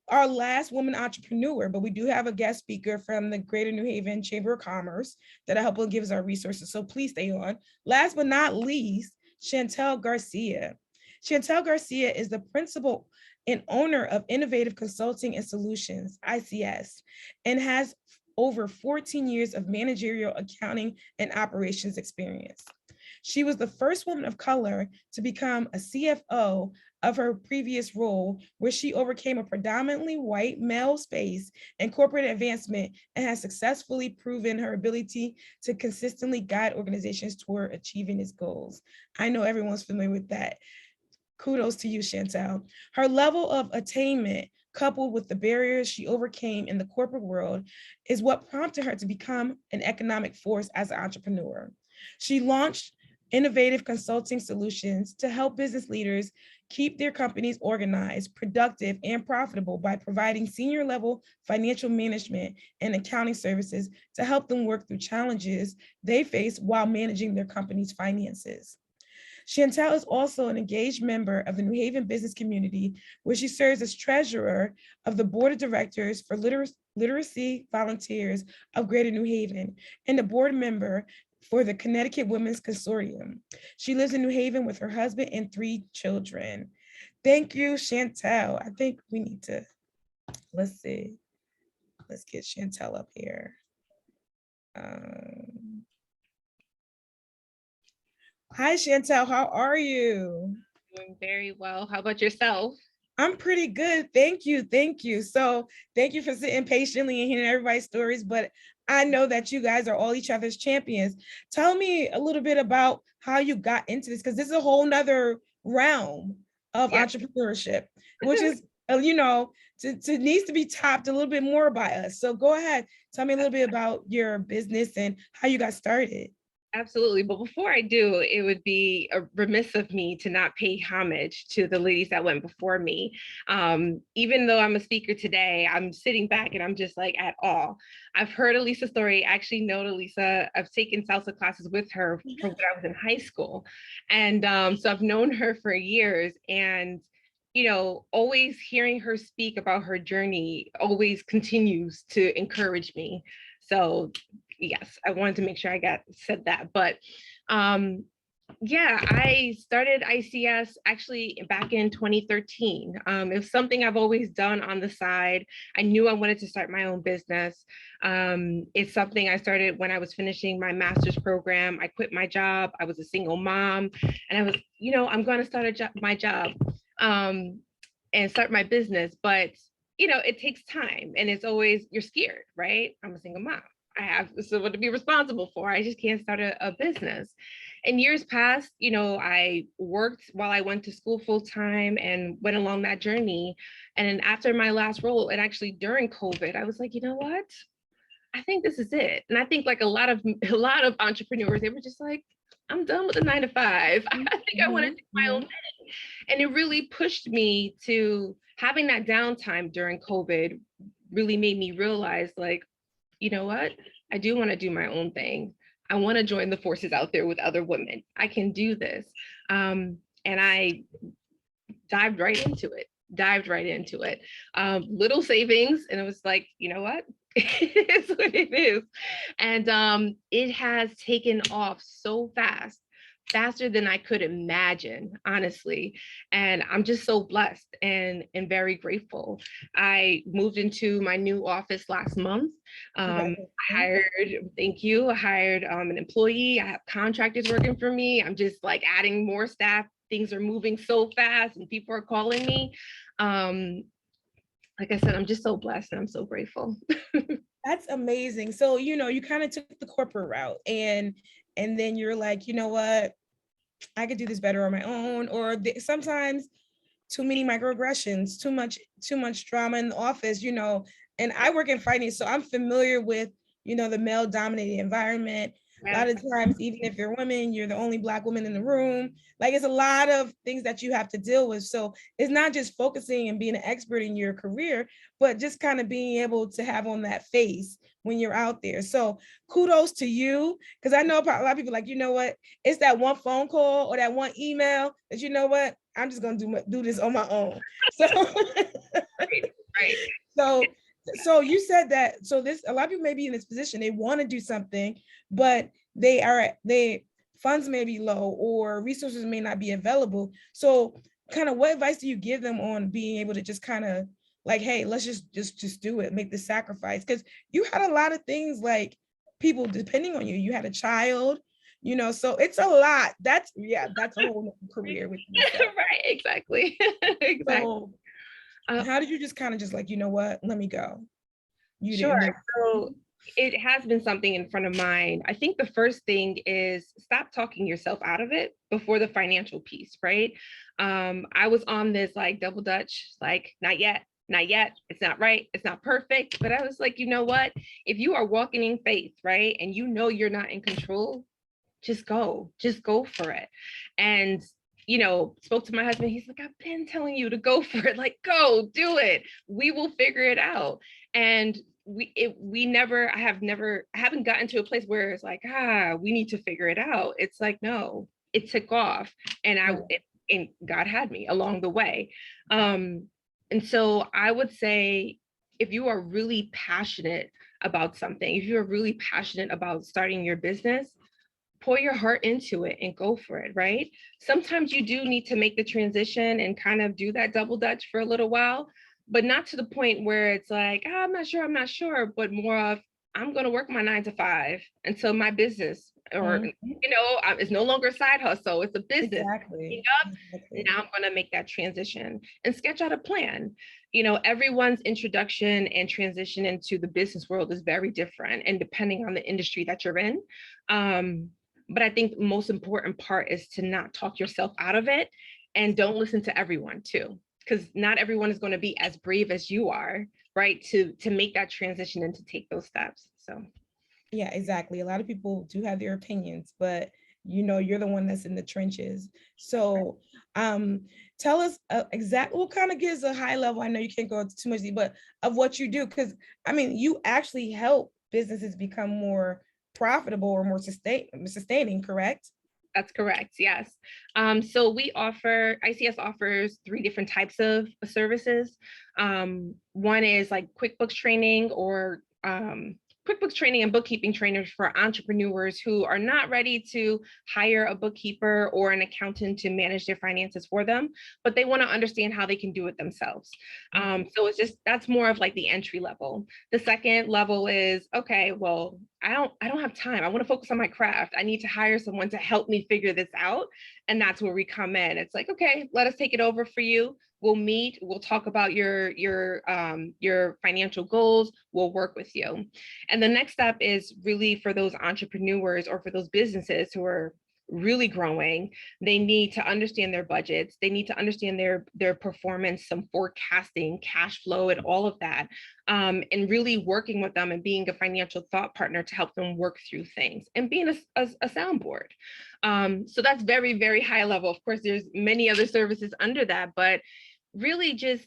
our last woman entrepreneur, but we do have a guest speaker from the Greater New Haven Chamber of Commerce that'll help and give us our resources. So please stay on. Last but not least, Chantel Garcia. Chantel Garcia is the principal and owner of Innovative Consulting and Solutions, ICS, and has over 14 years of managerial accounting and operations experience. She was the first woman of color to become a CFO of her previous role, where she overcame a predominantly white male space in corporate advancement and has successfully proven her ability to consistently guide organizations toward achieving its goals. I know everyone's familiar with that. Kudos to you, Chantel. Her level of attainment, coupled with the barriers she overcame in the corporate world, is what prompted her to become an economic force as an entrepreneur. She launched Innovative Consulting Solutions to help business leaders keep their companies organized, productive, and profitable by providing senior level financial management and accounting services to help them work through challenges they face while managing their company's finances. Chantel is also an engaged member of the New Haven business community, where she serves as treasurer of the board of directors for Literacy Volunteers of Greater New Haven and a board member for the Connecticut Women's Consortium. She lives in New Haven with her husband and 3 children. Thank you, Chantel. I think we need to, let's see. Let's get Chantel up here. Hi, Chantel, how are you? Doing very well. How about yourself? I'm pretty good. Thank you. Thank you. So thank you for sitting patiently and hearing everybody's stories, but I know that you guys are all each other's champions. Tell me a little bit about how you got into this, because this is a whole nother realm of entrepreneurship, which is, needs to be topped a little bit more by us. So go ahead. Tell me a little bit about your business and how you got started. Absolutely. But before I do, it would be remiss of me to not pay homage to the ladies that went before me. Even though I'm a speaker today, I'm sitting back and I'm just like at awe. I've heard Elisa's story. I actually know Elisa. I've taken salsa classes with her from when I was in high school. And so I've known her for years. And always hearing her speak about her journey always continues to encourage me. So yes, I wanted to make sure I said that. But I started ICS actually back in 2013. It was something I've always done on the side. I knew I wanted to start my own business. It's something I started when I was finishing my master's program. I quit my job. I was a single mom, and I was, I'm going to start my job and start my business. But, it takes time, and it's always, you're scared, right? I'm a single mom. I have someone to be responsible for. I just can't start a business. And years passed, I worked while I went to school full time and went along that journey. And then after my last role, and actually during COVID, I was like, you know what? I think this is it. And I think like a lot of entrepreneurs, they were just like, I'm done with the 9 to 5. I think I want to do my own thing. And it really pushed me to having that downtime during COVID really made me realize, like, you know what? I do want to do my own thing. I want to join the forces out there with other women. I can do this. And I dived right into it. Little savings. And it was like, you know what? It is what it is. And it has taken off so fast, faster than I could imagine, honestly. And I'm just so blessed and very grateful. I moved into my new office last month. I thank you. I hired an employee. I have contractors working for me. I'm just like adding more staff. Things are moving so fast and people are calling me. Like I said, I'm just so blessed and I'm so grateful. That's amazing. So, you kind of took the corporate route and then you're like, you know what, I could do this better on my own, or sometimes too many microaggressions, too much drama in the office, and I work in finance, so I'm familiar with, the male dominated environment. A lot of times, even if you're women, you're the only Black woman in the room. Like, it's a lot of things that you have to deal with. So it's not just focusing and being an expert in your career, but just kind of being able to have on that face when you're out there. So kudos to you, because I know a lot of people like, you know what, it's that one phone call or that one email that, you know what, I'm just gonna do this on my own. So, right. So you said that, so a lot of people may be in this position, they want to do something, but funds may be low or resources may not be available. So kind of what advice do you give them on being able to just kind of like, hey, let's just do it, make the sacrifice? Because you had a lot of things like people depending on you. You had a child, so it's a lot. That's a whole career with you. Right, exactly. So, how did you just kind of just like, you know what, let me go? Sure. So it has been something in front of mind. I think the first thing is stop talking yourself out of it before the financial piece, right? I was on this like double dutch, like not yet, it's not right, it's not perfect. But I was like, you know what? If you are walking in faith, right? And you're not in control, just go for it. And spoke to my husband. He's like, I've been telling you to go for it. Like, go do it. We will figure it out. And I haven't gotten to a place where it's like, we need to figure it out. It's like, no, it took off, and and God had me along the way. And so I would say, if you are really passionate about something, if you're really passionate about starting your business, pour your heart into it and go for it, right? Sometimes you do need to make the transition and kind of do that double dutch for a little while, but not to the point where it's like, I'm not sure, but more of, I'm going to work my 9 to 5 until my business, or, it's no longer a side hustle, it's a business. Exactly. Now I'm going to make that transition and sketch out a plan. Everyone's introduction and transition into the business world is very different, and depending on the industry that you're in. But I think the most important part is to not talk yourself out of it, and don't listen to everyone too, because not everyone is going to be as brave as you are, right? To make that transition and to take those steps. So. Yeah, exactly. A lot of people do have their opinions, but you're the one that's in the trenches. So tell us exactly what kind of gives a high level. I know you can't go into too much, but of what you do, because you actually help businesses become more profitable or more sustaining, correct? That's correct. Yes. So ICS offers 3 different types of services. One is like QuickBooks training, or QuickBooks training and bookkeeping trainers for entrepreneurs who are not ready to hire a bookkeeper or an accountant to manage their finances for them, but they want to understand how they can do it themselves. So that's more of like the entry level. The second level is, okay, well, I don't have time. I want to focus on my craft. I need to hire someone to help me figure this out. And that's where we come in. It's like, okay, let us take it over for you. We'll meet, we'll talk about your financial goals, we'll work with you. And the next step is really for those entrepreneurs or for those businesses who are really growing. They need to understand their budgets. They need to understand their performance, some forecasting, cash flow, and all of that. And really working with them and being a financial thought partner to help them work through things and being a soundboard. So that's very, very high level. Of course, there's many other services under that, but really just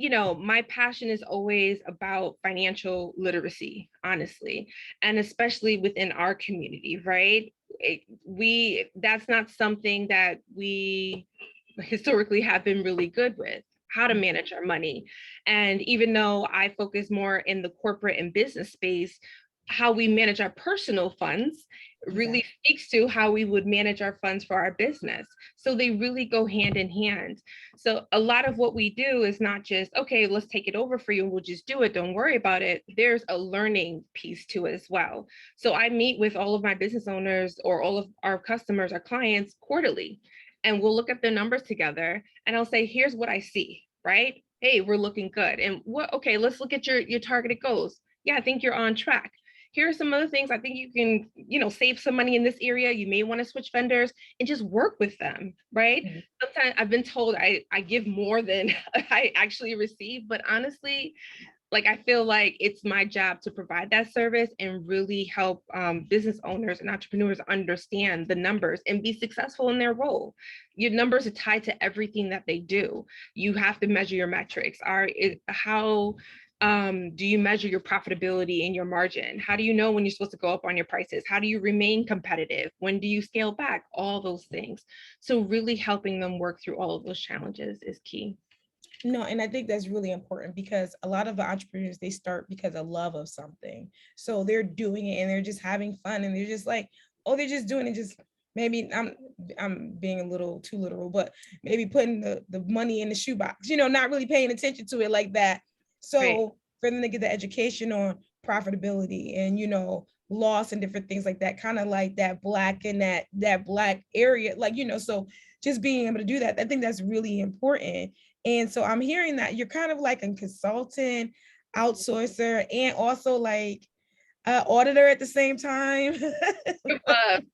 my passion is always about financial literacy, honestly, and especially within our community, right? That's not something that we historically have been really good with, how to manage our money. And even though I focus more in the corporate and business space, how we manage our personal funds really speaks to how we would manage our funds for our business. So they really go hand in hand. So a lot of what we do is not just, okay, let's take it over for you and we'll just do it, don't worry about it. There's a learning piece to it as well. So I meet with all of my business owners or all of our customers, our clients quarterly, and we'll look at the numbers together and I'll say, here's what I see, right? Hey, we're looking good. And okay, let's look at your targeted goals. Yeah, I think you're on track. Here are some other things. I think you can, save some money in this area. You may want to switch vendors and just work with them, right? Mm-hmm. Sometimes I've been told I give more than I actually receive, but honestly, like, I feel like it's my job to provide that service and really help business owners and entrepreneurs understand the numbers and be successful in their role. Your numbers are tied to everything that they do. You have to measure your metrics. How do you measure your profitability and your margin? How do you know when you're supposed to go up on your prices? How do you remain competitive? When do you scale back? All those things. So really helping them work through all of those challenges is key. No, and I think that's really important because a lot of the entrepreneurs, they start because of love of something. So they're doing it and they're just having fun and they're just like, oh, they're just doing it. Just maybe I'm being a little too literal, but maybe putting the money in the shoebox, not really paying attention to it like that. So right. For them to get the education on profitability and, loss and different things like that, kind of like that black and that black area, like, so just being able to do that, I think that's really important. And so I'm hearing that you're kind of like a consultant, outsourcer, and also like auditor at the same time.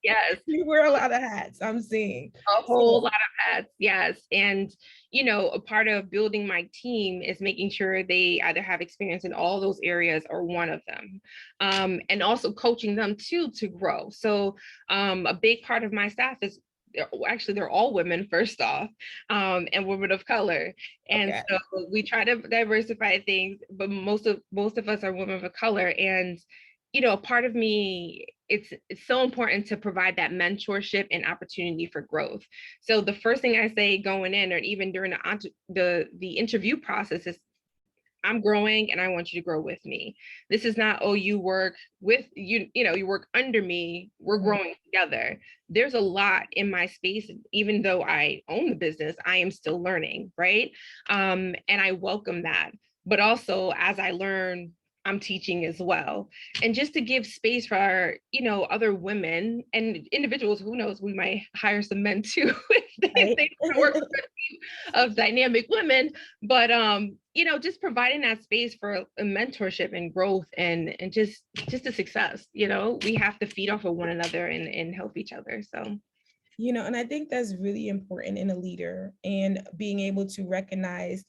Yes. You wear a lot of hats, I'm seeing. A whole lot of hats, yes. And, a part of building my team is making sure they either have experience in all those areas or one of them. And also coaching them too to grow. So a big part of my staff is actually they're all women first off, and women of color. And so we try to diversify things, but most of us are women of color. And part of me, it's so important to provide that mentorship and opportunity for growth. So the first thing I say going in, or even during the interview process, is I'm growing and I want you to grow with me. This is not, oh, you work with you work under me, we're growing together. There's a lot in my space. Even though I own the business, I am still learning, right? And I welcome that. But also as I learn, I'm teaching as well. And just to give space for our, other women and individuals, who knows, we might hire some men too if they work with a team of dynamic women. But just providing that space for a mentorship and growth and just a success. We have to feed off of one another and help each other. So and I think that's really important in a leader, and being able to recognize,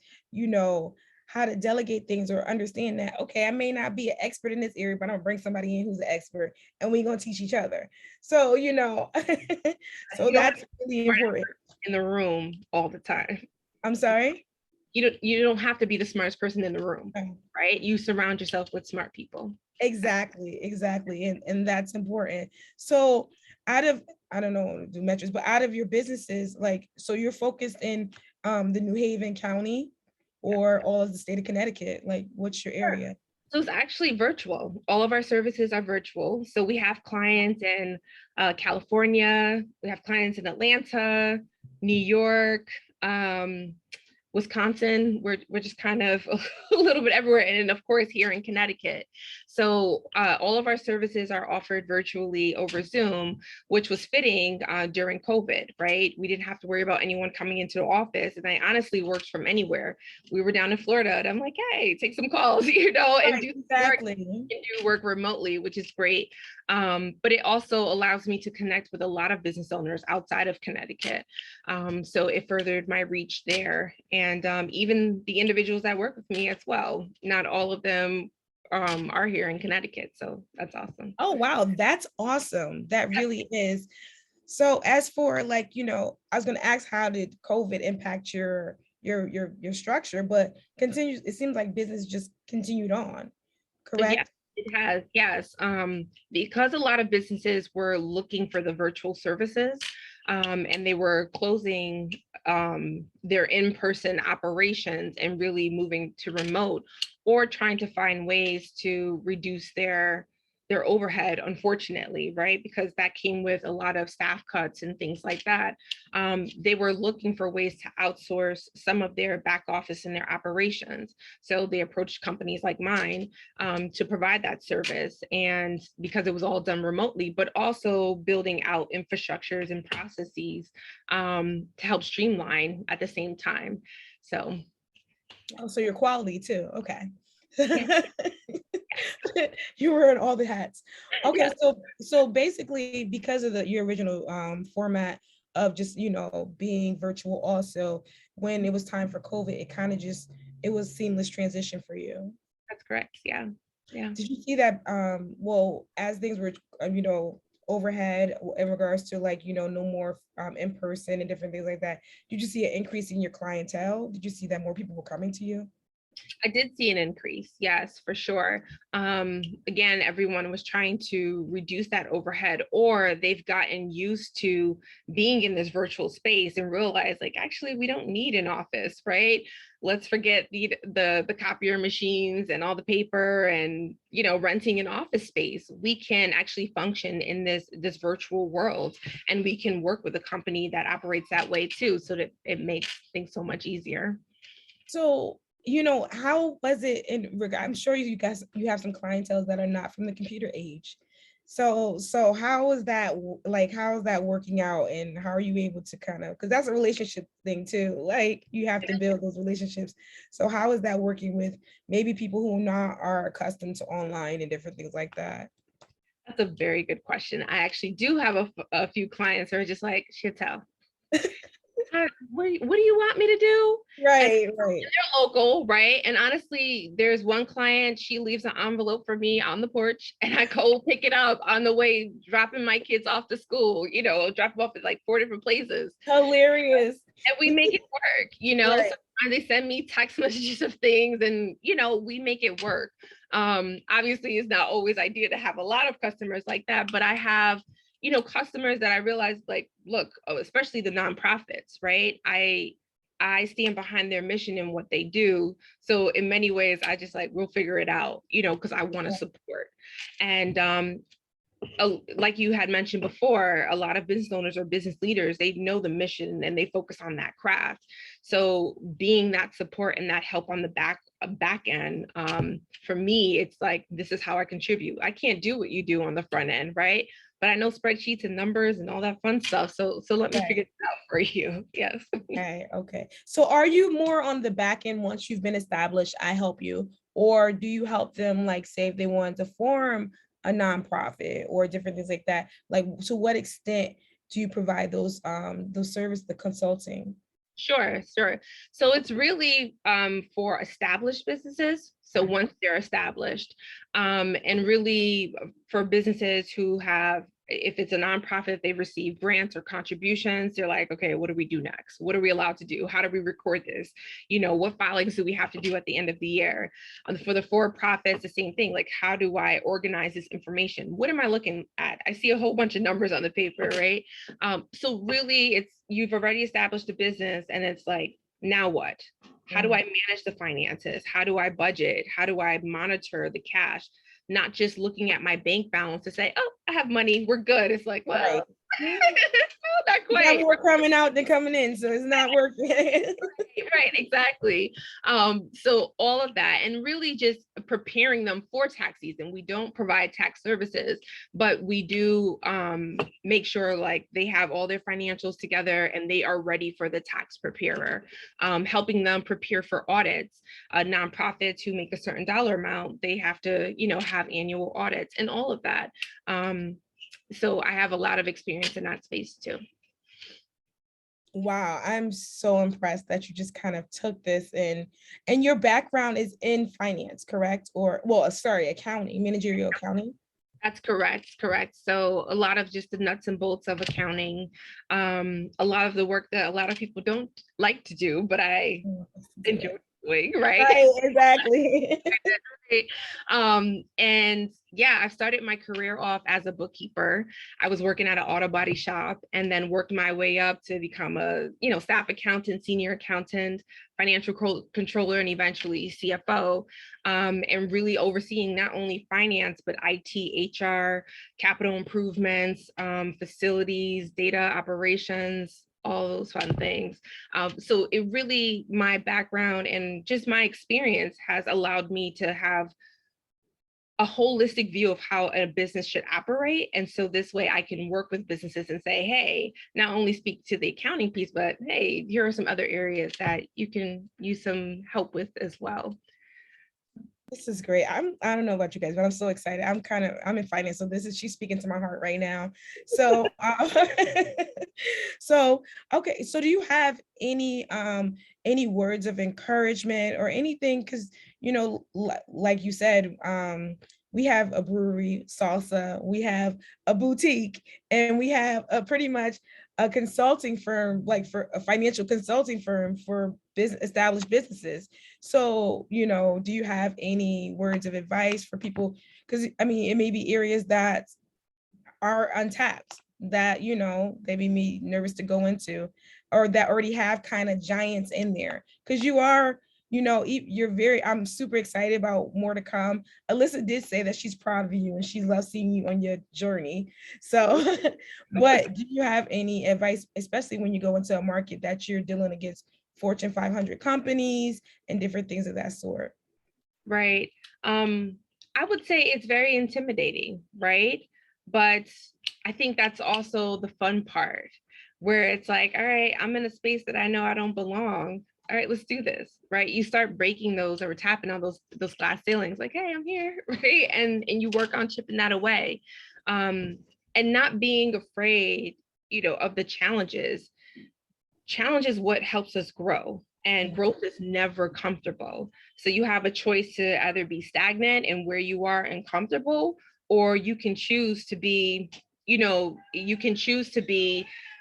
how to delegate things or understand that, okay, I may not be an expert in this area, but I'm gonna bring somebody in who's an expert and we're gonna teach each other. So, so that's really important. In the room all the time. I'm sorry? You don't have to be the smartest person in the room, right? You surround yourself with smart people. Exactly. And that's important. So out of, I don't know, do metrics, but out of your businesses, like, so you're focused in the New Haven County or all of the state of Connecticut? Like, what's your area? So it's actually virtual. All of our services are virtual. So we have clients in California, we have clients in Atlanta, New York, Wisconsin. We're just kind of a little bit everywhere. And of course, here in Connecticut. So all of our services are offered virtually over Zoom, which was fitting during COVID, right? We didn't have to worry about anyone coming into the office. And I honestly worked from anywhere. We were down in Florida and I'm like, hey, take some calls, and do work remotely, which is great. But it also allows me to connect with a lot of business owners outside of Connecticut. So it furthered my reach there. And even the individuals that work with me as well, not all of them are here in Connecticut. So that's awesome. Oh, wow. That's awesome. That really is. So as for like, I was going to ask, how did COVID impact your your structure, but continues, it seems like business just continued on, correct? Yeah, it has, yes. Because a lot of businesses were looking for the virtual services, and they were closing their in-person operations and really moving to remote, or trying to find ways to reduce their overhead, unfortunately, right? Because that came with a lot of staff cuts and things like that. They were looking for ways to outsource some of their back office and their operations. So they approached companies like mine to provide that service. And because it was all done remotely, but also building out infrastructures and processes to help streamline at the same time. So. Oh, so your quality too. Okay. You were in all the hats. Okay, Yeah. so basically because of your original format of just, being virtual also, when it was time for COVID, it was seamless transition for you. That's correct. Yeah. Yeah. Did you see that well, as things were overhead in regards to no more in person and different things like that, did you see an increase in your clientele? Did you see that more people were coming to you? I did see an increase, yes, for sure. Again, everyone was trying to reduce that overhead, or they've gotten used to being in this virtual space and realize, like, actually, we don't need an office, right? Let's forget the copier machines and all the paper and renting an office space. We can actually function in this virtual world, and we can work with a company that operates that way too, so that it makes things so much easier. So, how was it I'm sure you have some clientele that are not from the computer age. So how is that working out, and how are you able to because that's a relationship thing too. Like, you have to build those relationships. So how is that working with maybe people who are accustomed to online and different things like that? That's a very good question. I actually do have a few clients who are just like, Chantel, what do you want me to do? Right. They're local, right? And honestly, there's one client, she leaves an envelope for me on the porch, and I go pick it up on the way, dropping my kids off to school, drop them off at like 4 different places. Hilarious. And we make it work, Right. Sometimes they send me text messages of things, and we make it work. Obviously, it's not always ideal to have a lot of customers like that, but I have customers that I realized, like, look, especially the nonprofits, right? I stand behind their mission and what they do. So in many ways, I just like, we'll figure it out, because I want to support. And like you had mentioned before, a lot of business owners or business leaders, they know the mission and they focus on that craft. So being that support and that help on the back end, for me, it's like, this is how I contribute. I can't do what you do on the front end, right? But I know spreadsheets and numbers and all that fun stuff. So let me figure it out for you. Yes. Okay. So are you more on the back end once you've been established, I help you, or do you help them, like, say if they want to form a nonprofit or different things like that? Like, to what extent do you provide those services, the consulting? Sure. So it's really for established businesses. So once they're established, and really for businesses who have, if it's a nonprofit, they've received grants or contributions, they're like, okay, what do we do next? What are we allowed to do? How do we record this? What filings do we have to do at the end of the year? For the for-profits, the same thing. Like, how do I organize this information? What am I looking at? I see a whole bunch of numbers on the paper, right? So really, you've already established a business, and it's like, now what? How do I manage the finances? How do I budget? How do I monitor the cash? Not just looking at my bank balance to say, oh, I have money, we're good. It's like, well, not quite. You have more coming out than coming in, so it's not working. Right, exactly. So all of that, and really just preparing them for tax season. We don't provide tax services, but we do make sure, like, they have all their financials together and they are ready for the tax preparer, helping them prepare for audits. Nonprofits who make a certain dollar amount, they have to, have annual audits and all of that. So I have a lot of experience in that space too. Wow, I'm so impressed that you just kind of took this in, and your background is in finance, correct? Or, well, sorry, accounting, managerial accounting. That's correct. So a lot of just the nuts and bolts of accounting, a lot of the work that a lot of people don't like to do, but I enjoy doing, right? Right, exactly. And yeah, I started my career off as a bookkeeper. I was working at an auto body shop and then worked my way up to become a, staff accountant, senior accountant, financial controller, and eventually CFO, and really overseeing not only finance, but IT, HR, capital improvements, facilities, data operations, all those fun things. So it really, my background and just my experience has allowed me to have a holistic view of how a business should operate. And so this way I can work with businesses and say, hey, not only speak to the accounting piece, but hey, here are some other areas that you can use some help with as well. This is great. I don't know about you guys, but I'm so excited. I'm in finance, so she's speaking to my heart right now. So, okay. So do you have any words of encouragement or anything? Because, like you said, we have a brewery, Salsa, we have a boutique, and we have a pretty much a consulting firm, like for a financial consulting firm for established businesses. So, do you have any words of advice for people? Because it may be areas that are untapped that, they be nervous to go into, or that already have kind of giants in there. Because I'm super excited about more to come. Alyssa did say that she's proud of you and she loves seeing you on your journey. So, but do you have any advice, especially when you go into a market that you're dealing against Fortune 500 companies and different things of that sort? Right. I would say it's very intimidating, right? But I think that's also the fun part, where it's like, all right, I'm in a space that I know I don't belong. All right, let's do this, right? You start breaking those or tapping on those glass ceilings, like, hey, I'm here, right? And you work on chipping that away, and not being afraid, of the challenges. Challenge is what helps us grow, and growth is never comfortable. So you have a choice to either be stagnant and where you are and comfortable, or you can choose to be,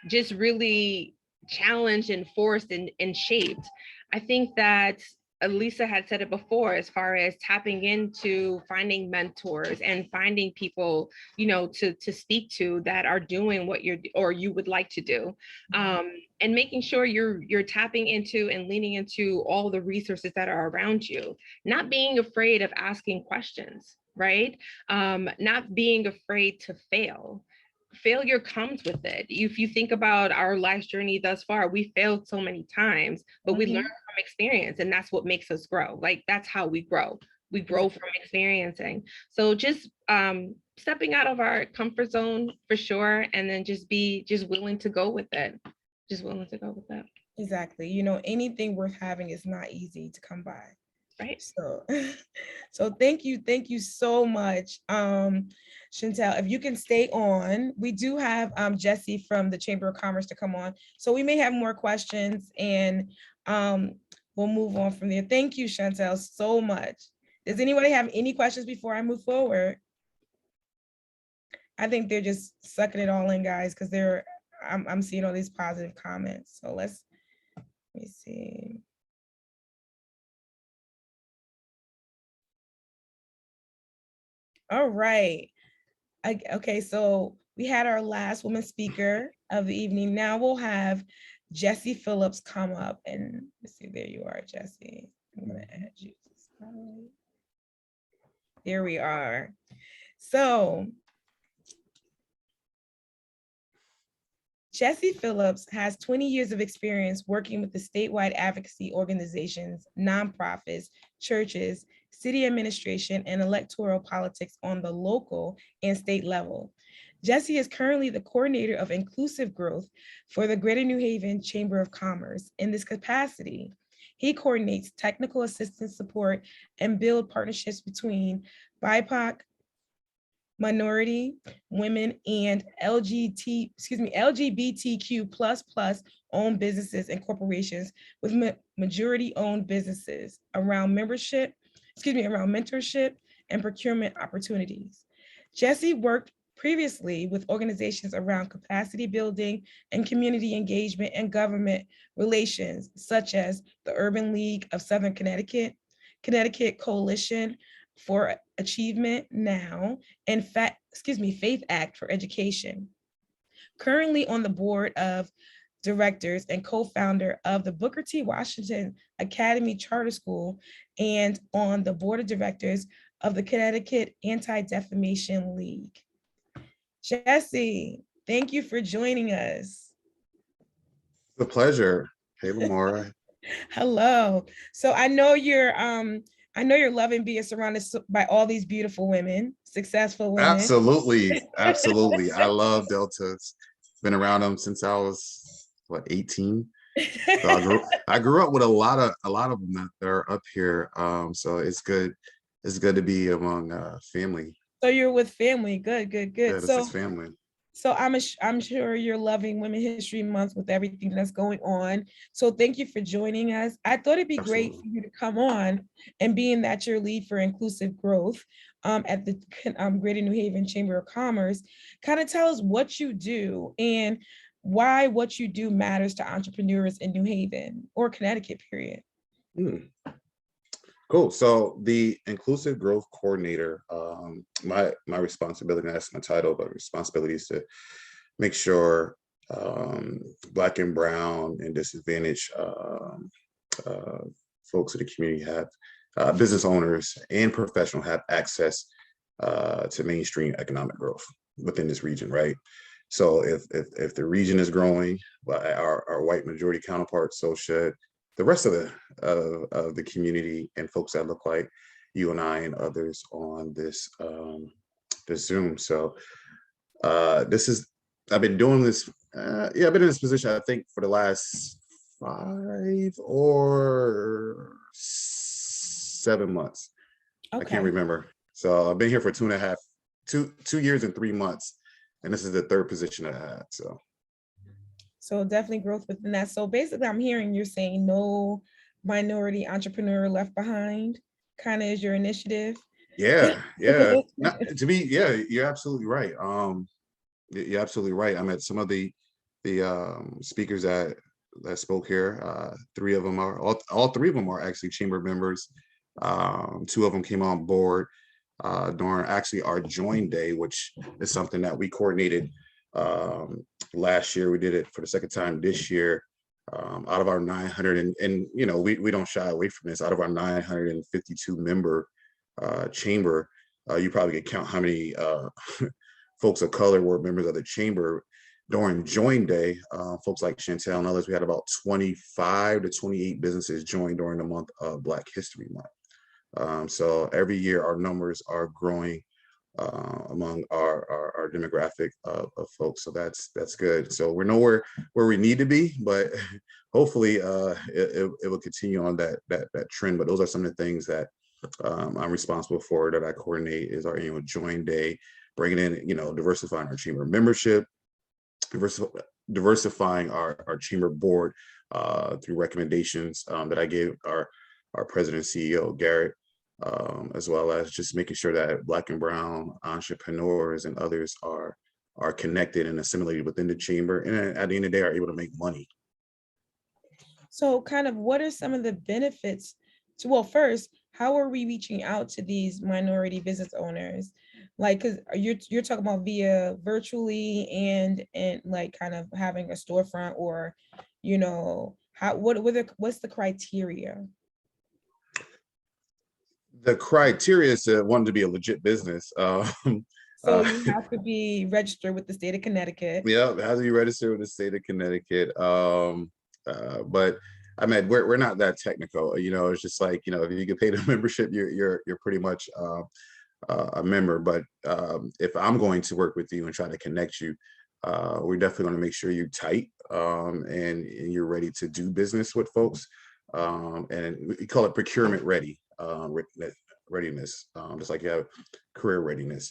just really challenged and forced and shaped. I think that Lisa had said it before, as far as tapping into finding mentors and finding people, to speak to that are doing what you would like to do. And making sure you're tapping into and leaning into all the resources that are around you, not being afraid of asking questions, right? Not being afraid to fail. Failure comes with it. If you think about our life's journey thus far, we failed so many times, but we learn from experience, and that's what makes us grow. Like, that's how we grow. We grow from experiencing. So just stepping out of our comfort zone for sure, and then just willing to go with it. Just willing to go with that. Exactly. Anything worth having is not easy to come by. Right. So thank you so much, Chantel. If you can stay on, we do have Jesse from the Chamber of Commerce to come on. So we may have more questions, and we'll move on from there. Thank you, Chantel, so much. Does anybody have any questions before I move forward? I think they're just sucking it all in, guys, because I'm seeing all these positive comments. So let me see. All right. Okay, so we had our last woman speaker of the evening. Now we'll have Jessie Phillips come up, and let's see, there you are, Jessie. I'm gonna add you. There we are. So Jessie Phillips has 20 years of experience working with the statewide advocacy organizations, nonprofits, churches, city administration, and electoral politics on the local and state level. Jessie is currently the coordinator of inclusive growth for the Greater New Haven Chamber of Commerce. In this capacity, he coordinates technical assistance support and build partnerships between BIPOC, minority, women, and LGBTQ++ owned businesses and corporations with majority owned businesses around mentorship and procurement opportunities. Jesse worked previously with organizations around capacity building and community engagement and government relations, such as the Urban League of Southern Connecticut, Connecticut Coalition for Achievement Now, and Faith Act for Education. Currently on the board of directors and co-founder of the Booker T. Washington Academy Charter School and on the board of directors of the Connecticut Anti-Defamation League. Jesse, thank you for joining us. It's a pleasure. Hey, Lamora. Hello. So I know you're loving being surrounded by all these beautiful women, successful women. Absolutely. Absolutely. I love Deltas. Been around them since I was 18. So I grew up with a lot of them that are up here. So it's good. It's good to be among family. So you're with family. Good. Yeah, this is family. So I'm sure you're loving Women's History Month with everything that's going on. So thank you for joining us. I thought it'd be great for you to come on, and being that you're lead for inclusive growth at the Greater New Haven Chamber of Commerce, kind of tell us what you do and why what you do matters to entrepreneurs in New Haven or Connecticut, period. Cool. So the Inclusive Growth Coordinator, my responsibility, and that's my title, but responsibility is to make sure Black and Brown and disadvantaged folks in the community have, business owners and professionals have access to mainstream economic growth within this region, right? So if the region is growing, our white majority counterparts, so should the rest of the community and folks that look like you and I and others on this Zoom. So I've been doing this. I've been in this position, I think, for the last 5 or 7 months. Okay. I can't remember. So I've been here for 2 years and 3 months, and this is the 3rd position I had. So definitely growth within that. So basically I'm hearing you're saying no minority entrepreneur left behind kind of is your initiative. Yeah. To me, yeah, you're absolutely right. You're absolutely right. I met some of the speakers that spoke here. 3 of them are, all 3 of them are actually chamber members. 2 of them came on board during actually our Join Day, which is something that we coordinated last year. We did it for the 2nd time this year. Out of our 900 and we don't shy away from this. Out of our 952 member chamber, you probably could count how many folks of color were members of the chamber during Join Day. Folks like Chantel and others, we had about 25 to 28 businesses join during the month of Black History Month. So every year our numbers are growing among our demographic of folks. So that's good. So we're nowhere where we need to be, but hopefully it will continue on that trend. But those are some of the things that I'm responsible for, that I coordinate, is our annual Join Day, bringing in, diversifying our chamber membership, diversifying our chamber board through recommendations that I gave our president and CEO, Garrett, as well as just making sure that Black and Brown entrepreneurs and others are connected and assimilated within the chamber, and at the end of the day are able to make money. So kind of what are some of the benefits to, well, first, how are we reaching out to these minority business owners? Like, because you're talking about via virtually and like kind of having a storefront, or, what's the criteria? The criteria is to want to be a legit business. So you have to be registered with the state of Connecticut. Yeah, it has to be registered with the state of Connecticut. But I mean, we're not that technical. It's just like, if you get paid a membership, you're pretty much a member. But if I'm going to work with you and try to connect you, we're definitely going to make sure you're tight and you're ready to do business with folks. And we call it procurement ready. Readiness, just like you have career readiness.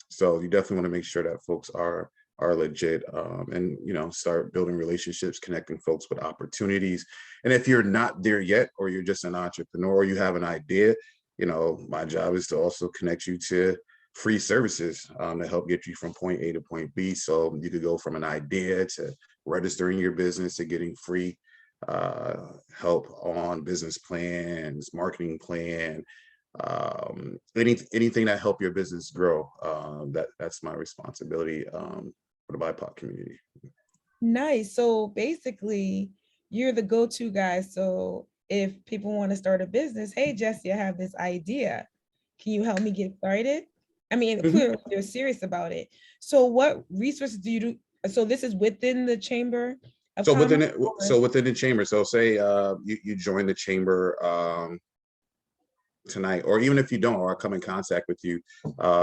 So you definitely want to make sure that folks are legit, and start building relationships, connecting folks with opportunities. And if you're not there yet, or you're just an entrepreneur, or you have an idea, my job is to also connect you to free services to help get you from point A to point B. So you could go from an idea to registering your business to getting free help on business plans, marketing plan, anything that help your business grow. That's my responsibility for the BIPOC community. Nice. So basically, you're the go-to guy. So if people want to start a business, hey, Jesse, I have this idea. Can you help me get started? I mean, clearly you're serious about it. So what resources do you do? So this is within the Chamber of So within Commerce? it, so within the chamber, so say you join the chamber tonight, or even if you don't, or I come in contact with you,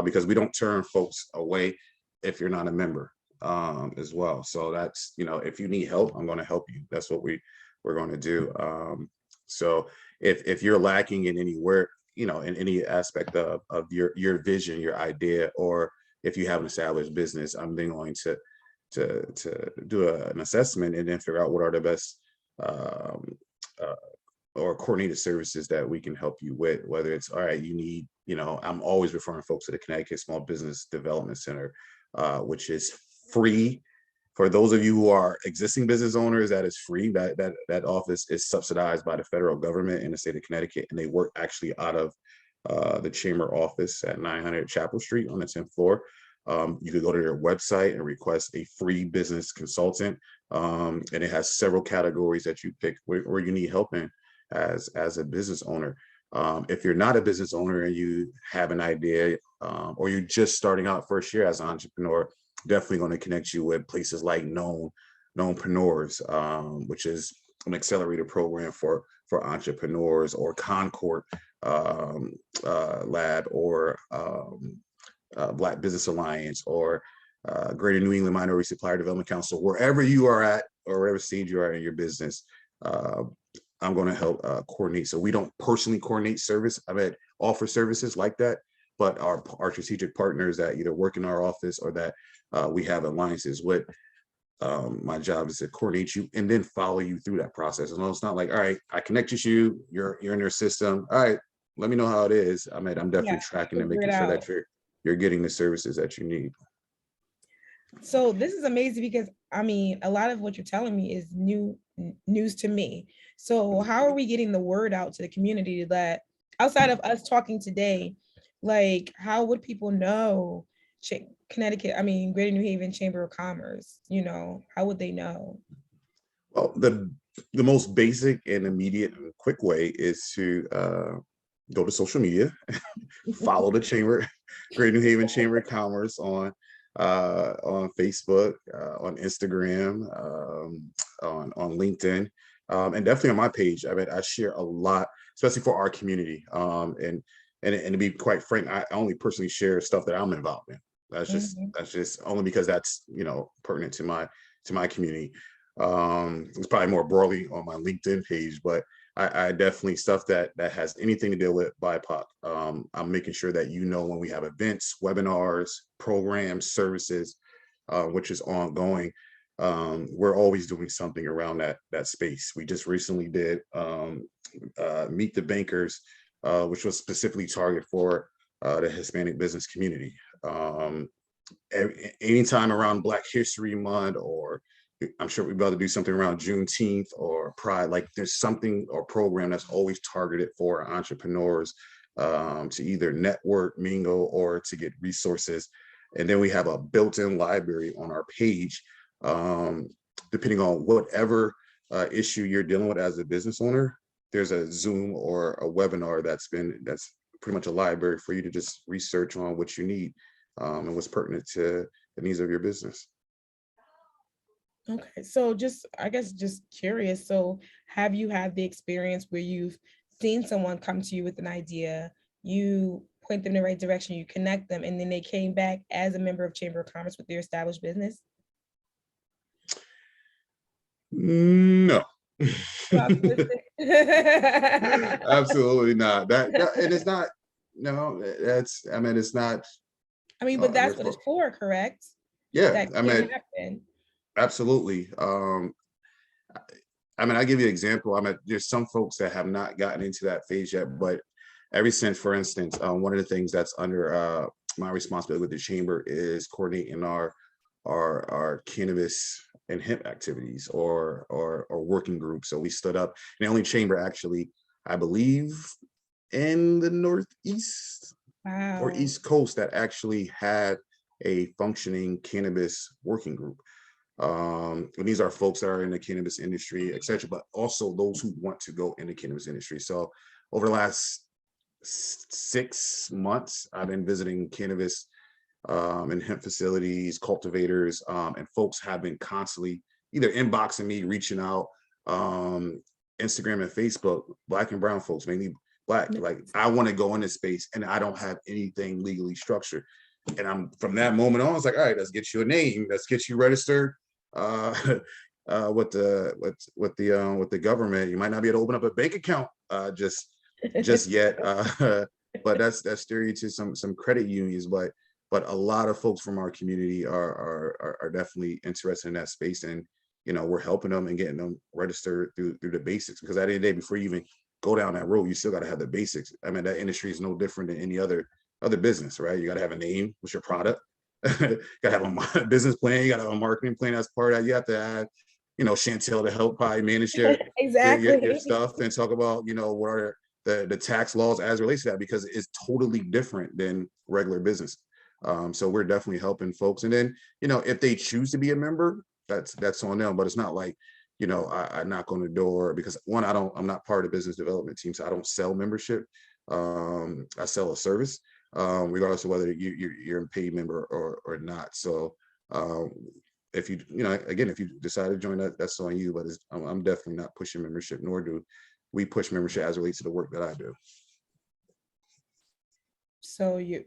because we don't turn folks away if you're not a member as well. So that's, if you need help, I'm going to help you. That's what we're going to do. So if you're lacking in anywhere, in any aspect of your vision, your idea, or if you have an established business, I'm then going to do an assessment and then figure out what are the best or coordinated services that we can help you with, whether it's, all right, you need, I'm always referring folks to the Connecticut Small Business Development Center, which is free. For those of you who are existing business owners, that is free. That office is subsidized by the federal government in the state of Connecticut, and they work actually out of the chamber office at 900 Chapel Street on the 10th floor. You could go to their website and request a free business consultant, and it has several categories that you pick where you need help in as a business owner. If you're not a business owner and you have an idea, or you're just starting out first year as an entrepreneur, definitely going to connect you with places like Knowmpreneurs, which is an accelerator program for entrepreneurs, or Concord Lab, or Black Business Alliance, or Greater New England Minority Supplier Development Council. Wherever you are at, or whatever stage you are in your business, I'm going to help coordinate. So we don't personally coordinate service. Offer services like that, but our strategic partners that either work in our office or that we have alliances with, my job is to coordinate you and then follow you through that process. And it's not like, all right, I connected you, you're in their system. All right, let me know how it is. I'm definitely tracking and making sure that you're getting the services that you need. So this is amazing, because a lot of what you're telling me is news to me. So how are we getting the word out to the community that outside of us talking today, like how would people know Connecticut, Greater New Haven Chamber of Commerce, how would they know? Well, the most basic and immediate and quick way is to go to social media, follow the chamber, Greater New Haven Chamber of Commerce on Facebook, on Instagram, on LinkedIn, and definitely on my page. I share a lot, especially for our community. And to be quite frank, I only personally share stuff that I'm involved in. That's just only because that's pertinent to my community. It's probably more broadly on my LinkedIn page, but I definitely stuff that has anything to do with BIPOC. I'm making sure that when we have events, webinars, programs, services, which is ongoing. We're always doing something around that space. We just recently did Meet the Bankers, which was specifically targeted for the Hispanic business community. Anytime around Black History Month, or I'm sure we're about to do something around Juneteenth or Pride, like there's something or program that's always targeted for entrepreneurs to either network, mingle, or to get resources. And then we have a built-in library on our page, depending on whatever issue you're dealing with as a business owner. There's a Zoom or a webinar that's pretty much a library for you to just research on what you need and what's pertinent to the needs of your business. Okay, so just curious. So have you had the experience where you've seen someone come to you with an idea, you point them in the right direction, you connect them, and then they came back as a member of Chamber of Commerce with their established business? No. Absolutely not. That and it's not. No, that's. It's not. But that's what it's for, correct? Yeah, that can happen. Absolutely. I'll give you an example. There's some folks that have not gotten into that phase yet, but ever since, for instance, one of the things that's under my responsibility with the chamber is coordinating our cannabis and hemp activities or working groups. So we stood up, the only chamber actually, I believe, in the Northeast or Wow. East Coast that actually had a functioning cannabis working group. And these are folks that are in the cannabis industry, et cetera, but also those who want to go in the cannabis industry. So over the last 6 months, I've been visiting cannabis and hemp facilities, cultivators, and folks have been constantly either inboxing me, reaching out, Instagram and Facebook, Black and brown folks, mainly Black. Like, I want to go in this space and I don't have anything legally structured. And I'm from that moment on, it's like, all right, let's get you a name, let's get you registered with the government. You might not be able to open up a bank account just yet, but that's theory to some credit unions. But a lot of folks from our community are definitely interested in that space, and we're helping them and getting them registered through the basics. Because at the end of the day, before you even go down that road, you still got to have the basics. I mean, that industry is no different than any other business, right? You got to have a name, what's your product? You got to have a business plan. You got to have a marketing plan. That's part of that. You have to have, Chantel to help probably manage your Exactly. stuff and talk about, what are the tax laws as relates to that, because it's totally different than regular business. So we're definitely helping folks. And then, if they choose to be a member, that's on them. But it's not like, I knock on the door, because one, I'm not part of the business development team, so I don't sell membership. I sell a service, regardless of whether you're a paid member or not. So if you decide to join, that's on you. But I'm definitely not pushing membership, nor do we push membership as it relates to the work that I do. So you're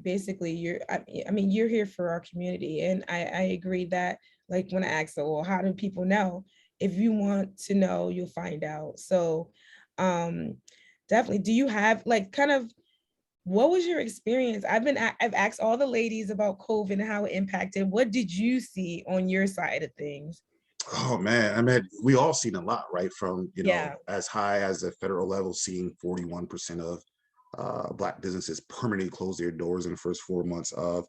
you're here for our community. And I agree that, like, when I asked, well, how do people know? If you want to know, you'll find out. So definitely, do you have what was your experience? I've asked all the ladies about COVID and how it impacted. What did you see on your side of things? Oh man, I mean, we all seen a lot, right? From Yeah. as high as the federal level, seeing 41% of Black businesses permanently close their doors in the first 4 months of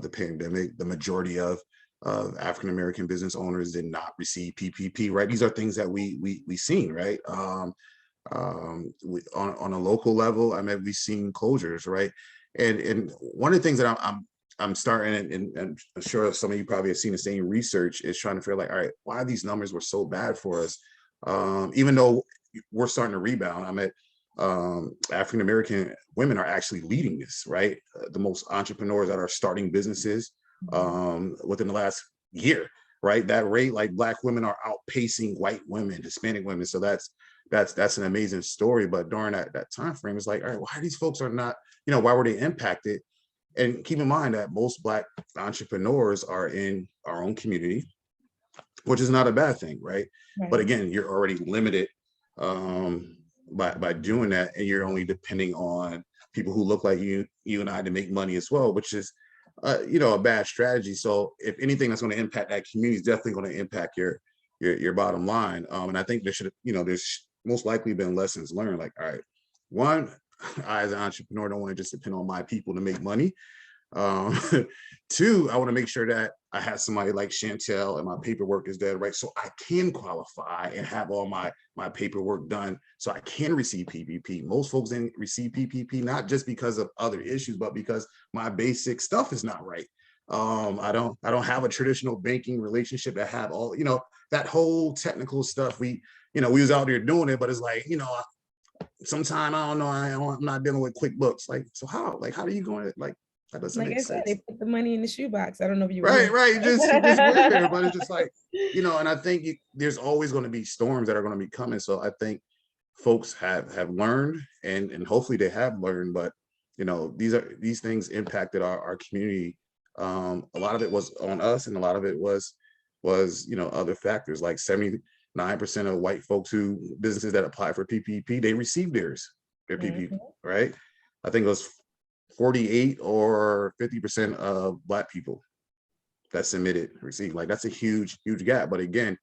the pandemic. The majority of African American business owners did not receive PPP, right? These are things that we seen, right? On a local level, I mean, we've seen closures, right? And one of the things that I'm starting, and I'm sure some of you probably have seen the same research, is trying to figure like, all right, why these numbers were so bad for us, even though we're starting to rebound. I mean, African American women are actually leading this, right? The most entrepreneurs that are starting businesses within the last year, right? That rate, like, Black women are outpacing white women, Hispanic women. So that's an amazing story. But during that time frame, it's like, all right, why these folks are not, why were they impacted? And keep in mind that most Black entrepreneurs are in our own community, which is not a bad thing, right? But again, you're already limited by doing that, and you're only depending on people who look like you and I to make money as well, which is a bad strategy. So if anything that's going to impact that community is definitely going to impact your bottom line. And I think there's most likely been lessons learned. Like, all right, one, I as an entrepreneur don't want to just depend on my people to make money. Two, I want to make sure that I have somebody like Chantel and my paperwork is dead, right? So I can qualify and have all my paperwork done so I can receive PPP. Most folks didn't receive PPP, not just because of other issues, but because my basic stuff is not right. I don't have a traditional banking relationship that have all, that whole technical stuff. We was out there doing it, but it's like, sometime, I don't know, I'm not dealing with QuickBooks. Like, so how do you go in it? Like, that doesn't Like make I said, sense. they put the money in the shoebox. I don't know if you were Right. Just weird, but it's just like, and I think there's always going to be storms that are going to be coming. So I think folks have learned, and hopefully they have learned, but these things impacted our community. A lot of it was on us, and a lot of it was other factors. Like 79% of white folks businesses that apply for PPP, they received their PPP, right? I think it was 48 or 50% of Black people that submitted received. Like, that's a huge gap. But again,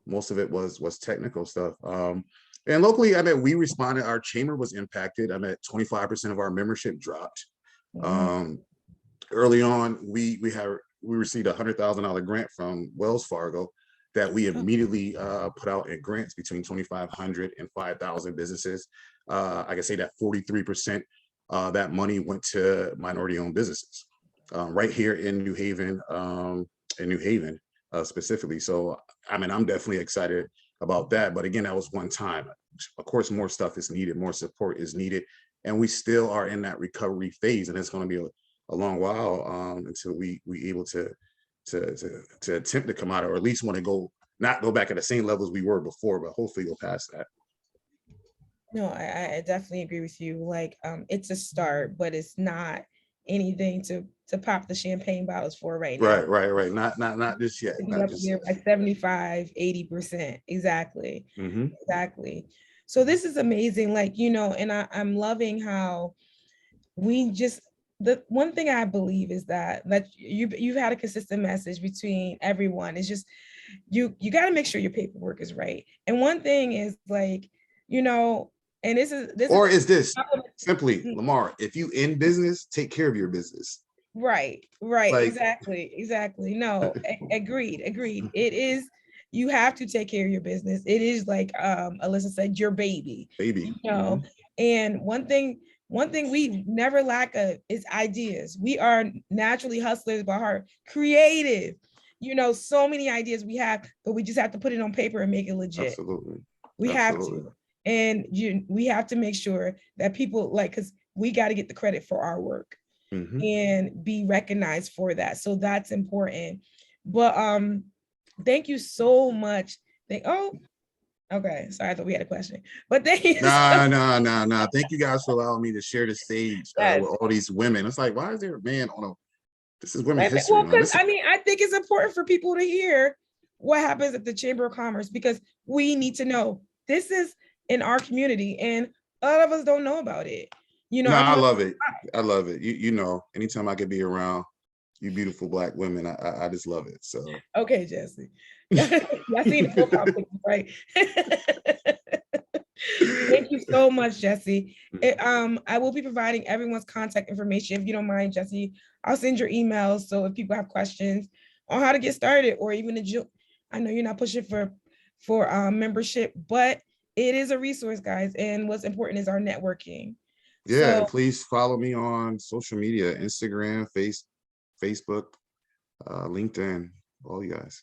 most of it was technical stuff. And locally, I mean, we responded. Our chamber was impacted. I mean, 25% of our membership dropped. early on, we received a $100,000 grant from Wells Fargo that we immediately put out in grants between 2,500 and 5,000 businesses. I can say that 43% that money went to minority-owned businesses right here in New Haven, specifically. So, I mean, I'm definitely excited about that. But again, that was one time. Of course, more stuff is needed, more support is needed, and we still are in that recovery phase, and it's going to be a long while until we able to attempt to come out, or at least want to not go back at the same levels we were before, but hopefully go past that. No, I definitely agree with you. Like, it's a start, but it's not anything to pop the champagne bottles for right now. Right. Not just yet. Be up here by 75, 80%. Exactly. Mm-hmm. Exactly. So this is amazing. Like, and I'm loving how the one thing I believe is that you've had a consistent message between everyone. It's just, you got to make sure your paperwork is right. And one thing is like, and this is simply, Lamar, if you in business, take care of your business. Right. Like, exactly. No, agreed. It is, you have to take care of your business. It is like Alyssa said, your baby. Mm-hmm. And one thing we never lack of is ideas. We are naturally hustlers by heart, creative. So many ideas we have, but we just have to put it on paper and make it legit. Absolutely. We have to. And we have to make sure that people because we got to get the credit for our work. Mm-hmm. And be recognized for that. So that's important. But thank you so much. Okay. Sorry, I thought we had a question. But thank you. No. Thank you guys for allowing me to share the stage with all these women. It's like, why is there a man on this is women's history. Well, because I think it's important for people to hear what happens at the Chamber of Commerce, because we need to know this is in our community and a lot of us don't know about it. I love it. I love it. Anytime I could be around you beautiful Black women, I just love it. So okay, Jesse. I seen the profile picture, right? Thank you so much, Jesse. I will be providing everyone's contact information. If you don't mind, Jesse, I'll send your emails. So if people have questions on how to get started, or even I know you're not pushing for membership, but it is a resource, guys. And what's important is our networking. Yeah, and please follow me on social media, Instagram, Facebook, LinkedIn, all you guys.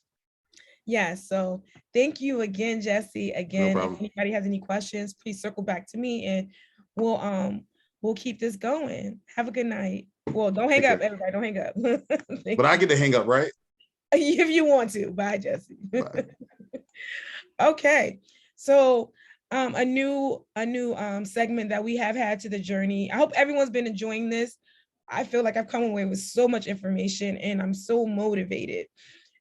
Yeah, so thank you again, Jesse. Again, No if anybody has any questions, please circle back to me and we'll keep this going. Have a good night. Well, don't hang up, everybody. Don't hang up. But I get to hang up, right? If you want to. Bye, Jesse. Bye. Okay, so a new segment that we have had to the journey. I hope everyone's been enjoying this. I feel like I've come away with so much information and I'm so motivated.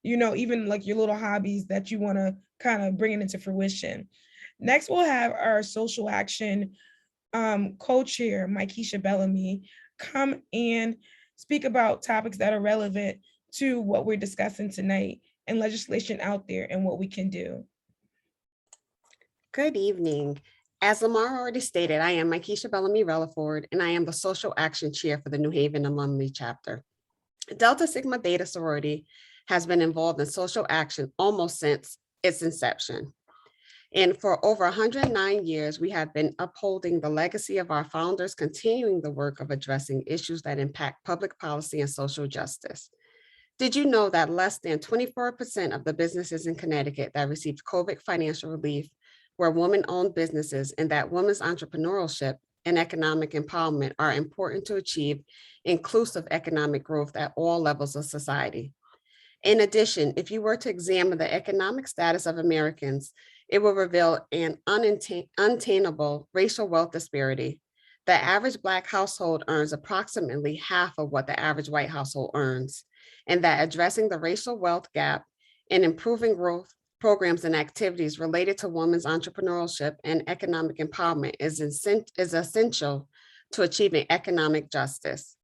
Even like your little hobbies that you want to kind of bring it into fruition. Next, we'll have our social action co-chair, Mykesha Bellamy, come and speak about topics that are relevant to what we're discussing tonight and legislation out there and what we can do. Good evening. As Lamar already stated, I am Mykesha Bellamy Relaford, and I am the Social Action Chair for the New Haven Alumni Chapter. Delta Sigma Theta sorority has been involved in social action almost since its inception. And for over 109 years, we have been upholding the legacy of our founders, continuing the work of addressing issues that impact public policy and social justice. Did you know that less than 24% of the businesses in Connecticut that received COVID financial relief were women-owned businesses, and that women's entrepreneurship and economic empowerment are important to achieve inclusive economic growth at all levels of society? In addition, if you were to examine the economic status of Americans, it will reveal an unattainable racial wealth disparity. The average Black household earns approximately half of what the average white household earns, and that addressing the racial wealth gap and improving growth programs and activities related to women's entrepreneurship and economic empowerment is essential to achieving economic justice.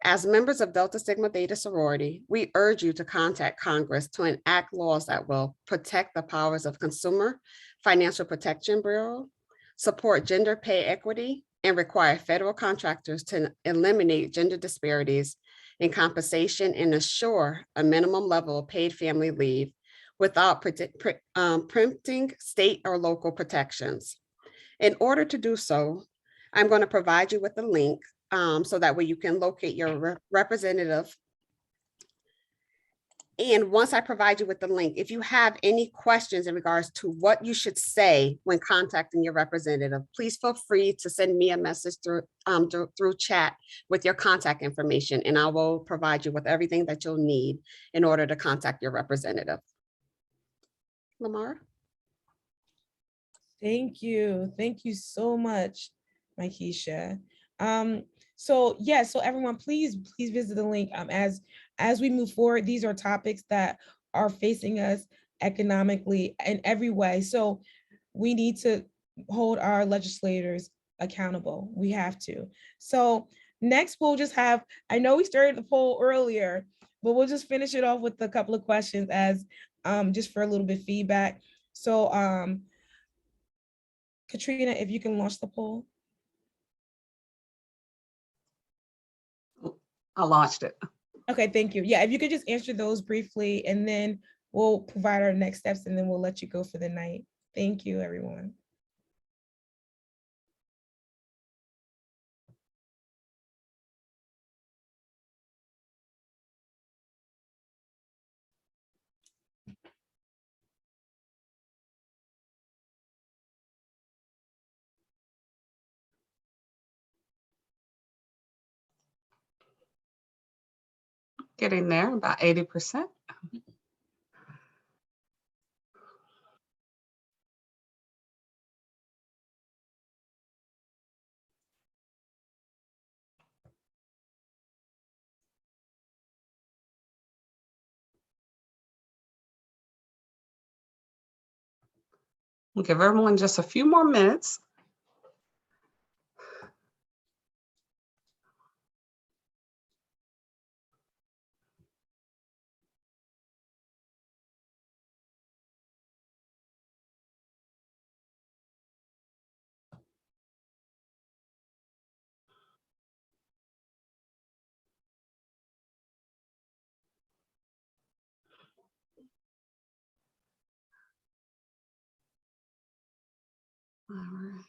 As members of Delta Sigma Theta sorority, we urge you to contact Congress to enact laws that will protect the powers of Consumer Financial Protection Bureau, support gender pay equity, and require federal contractors to eliminate gender disparities in compensation and assure a minimum level of paid family leave without preempting state or local protections. In order to do so, I'm going to provide you with a link so that way you can locate your representative. And once I provide you with the link, if you have any questions in regards to what you should say when contacting your representative, please feel free to send me a message through chat with your contact information, and I will provide you with everything that you'll need in order to contact your representative. Lamar? Thank you. Thank you so much, Maikisha. So everyone, please visit the link. As we move forward, these are topics that are facing us economically in every way. So we need to hold our legislators accountable. We have to. So next we'll just have, I know we started the poll earlier, but we'll just finish it off with a couple of questions as just for a little bit of feedback. So Katrina, if you can launch the poll. I launched it. Okay, thank you. Yeah, if you could just answer those briefly, and then we'll provide our next steps, and then we'll let you go for the night. Thank you, everyone. Getting there, about 80%. We'll give everyone just a few more minutes. All right.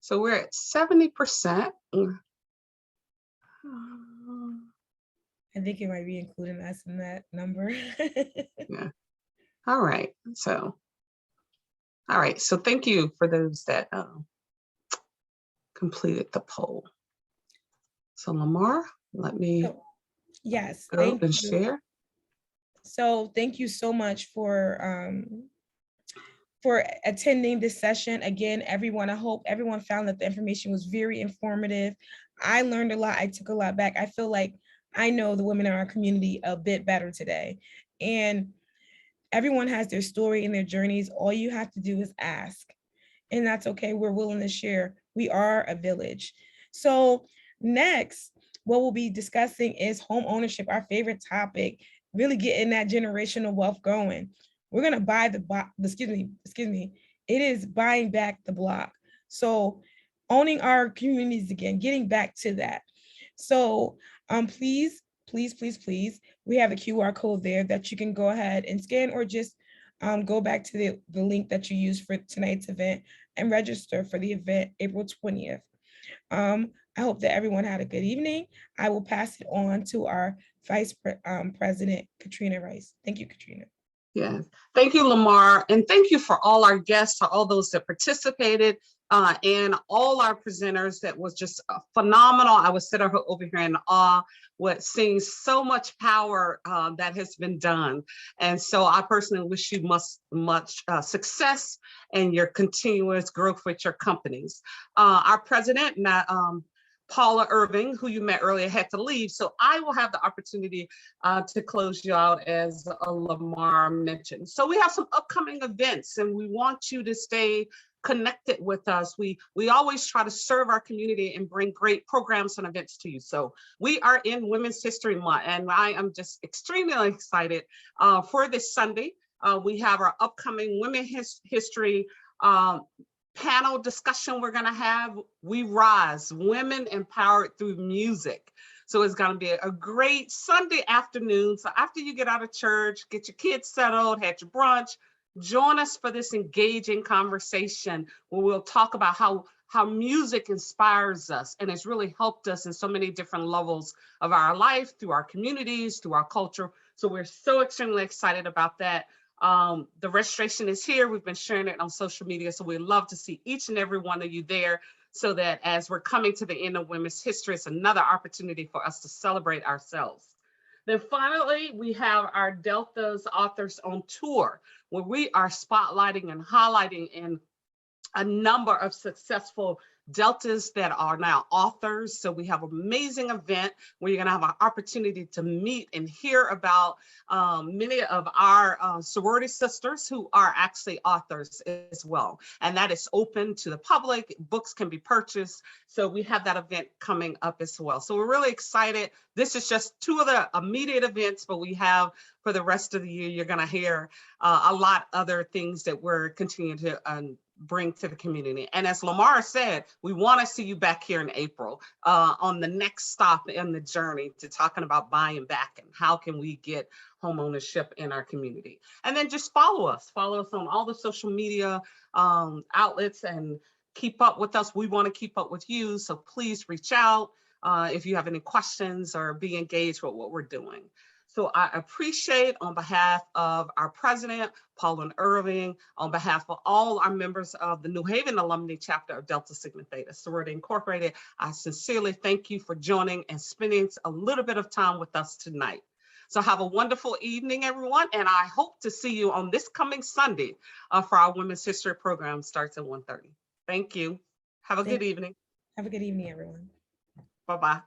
So we're at 70%. I think it might be including us in that number. Yeah. All right. So thank you for those that completed the poll. So Lamar, let me yes, go thank and you. share. So thank you so much for attending this session. Again, everyone, I hope everyone found that the information was very informative. I learned a lot. I took a lot back. I feel like I know the women in our community a bit better today. And everyone has their story and their journeys. All you have to do is ask. And that's okay. We're willing to share. We are a village. So next, what we'll be discussing is home ownership, our favorite topic, really getting that generational wealth going. We're gonna buy excuse me, it is buying back the block. So owning our communities again, getting back to that. So please, we have a QR code there that you can go ahead and scan, or just go back to the link that you used for tonight's event and register for the event April 20th. I hope that everyone had a good evening. I will pass it on to our Vice President, Katrina Rice. Thank you, Katrina. Yeah, thank you, Lamar. And thank you for all our guests, for all those that participated, and all our presenters. That was just phenomenal. I was sitting over here in awe with seeing so much power that has been done. And so I personally wish you much success and your continuous growth with your companies. Our president, Paula Irving, who you met earlier, had to leave. So I will have the opportunity to close you out, as Lamar mentioned. So we have some upcoming events, and we want you to stay connected with us. We always try to serve our community and bring great programs and events to you. So we are in Women's History Month, and I am just extremely excited for this Sunday. We have our upcoming Women's History panel discussion we're going to have, We Rise, Women Empowered Through Music. So it's going to be a great Sunday afternoon. So after you get out of church, get your kids settled, had your brunch, join us for this engaging conversation where we'll talk about how music inspires us and has really helped us in so many different levels of our life, through our communities, through our culture. So we're so extremely excited about that. The registration is here. We've been sharing it on social media. So we'd love to see each and every one of you there, so that as we're coming to the end of Women's History, it's another opportunity for us to celebrate ourselves. Then finally, we have our Delta's Authors on Tour, where we are spotlighting and highlighting in a number of successful Deltas that are now authors. So we have an amazing event where you're going to have an opportunity to meet and hear about many of our sorority sisters who are actually authors as well. And that is open to the public. Books can be purchased. So we have that event coming up as well. So we're really excited. This is just two of the immediate events, but we have for the rest of the year, you're going to hear a lot other things that we're continuing to bring to the community. And as Lamar said, we want to see you back here in April on the next stop in the journey to talking about buying back and how can we get home ownership in our community. And then just follow us on all the social media outlets and keep up with us. We want to keep up with you. So please reach out if you have any questions or be engaged with what we're doing. So I appreciate, on behalf of our president, Paula Irving, on behalf of all our members of the New Haven Alumni Chapter of Delta Sigma Theta Sorority Incorporated, I sincerely thank you for joining and spending a little bit of time with us tonight. So have a wonderful evening, everyone, and I hope to see you on this coming Sunday for our Women's History program. Starts at 1:30. Thank you. Have a good evening. Have a good evening, everyone. Bye-bye.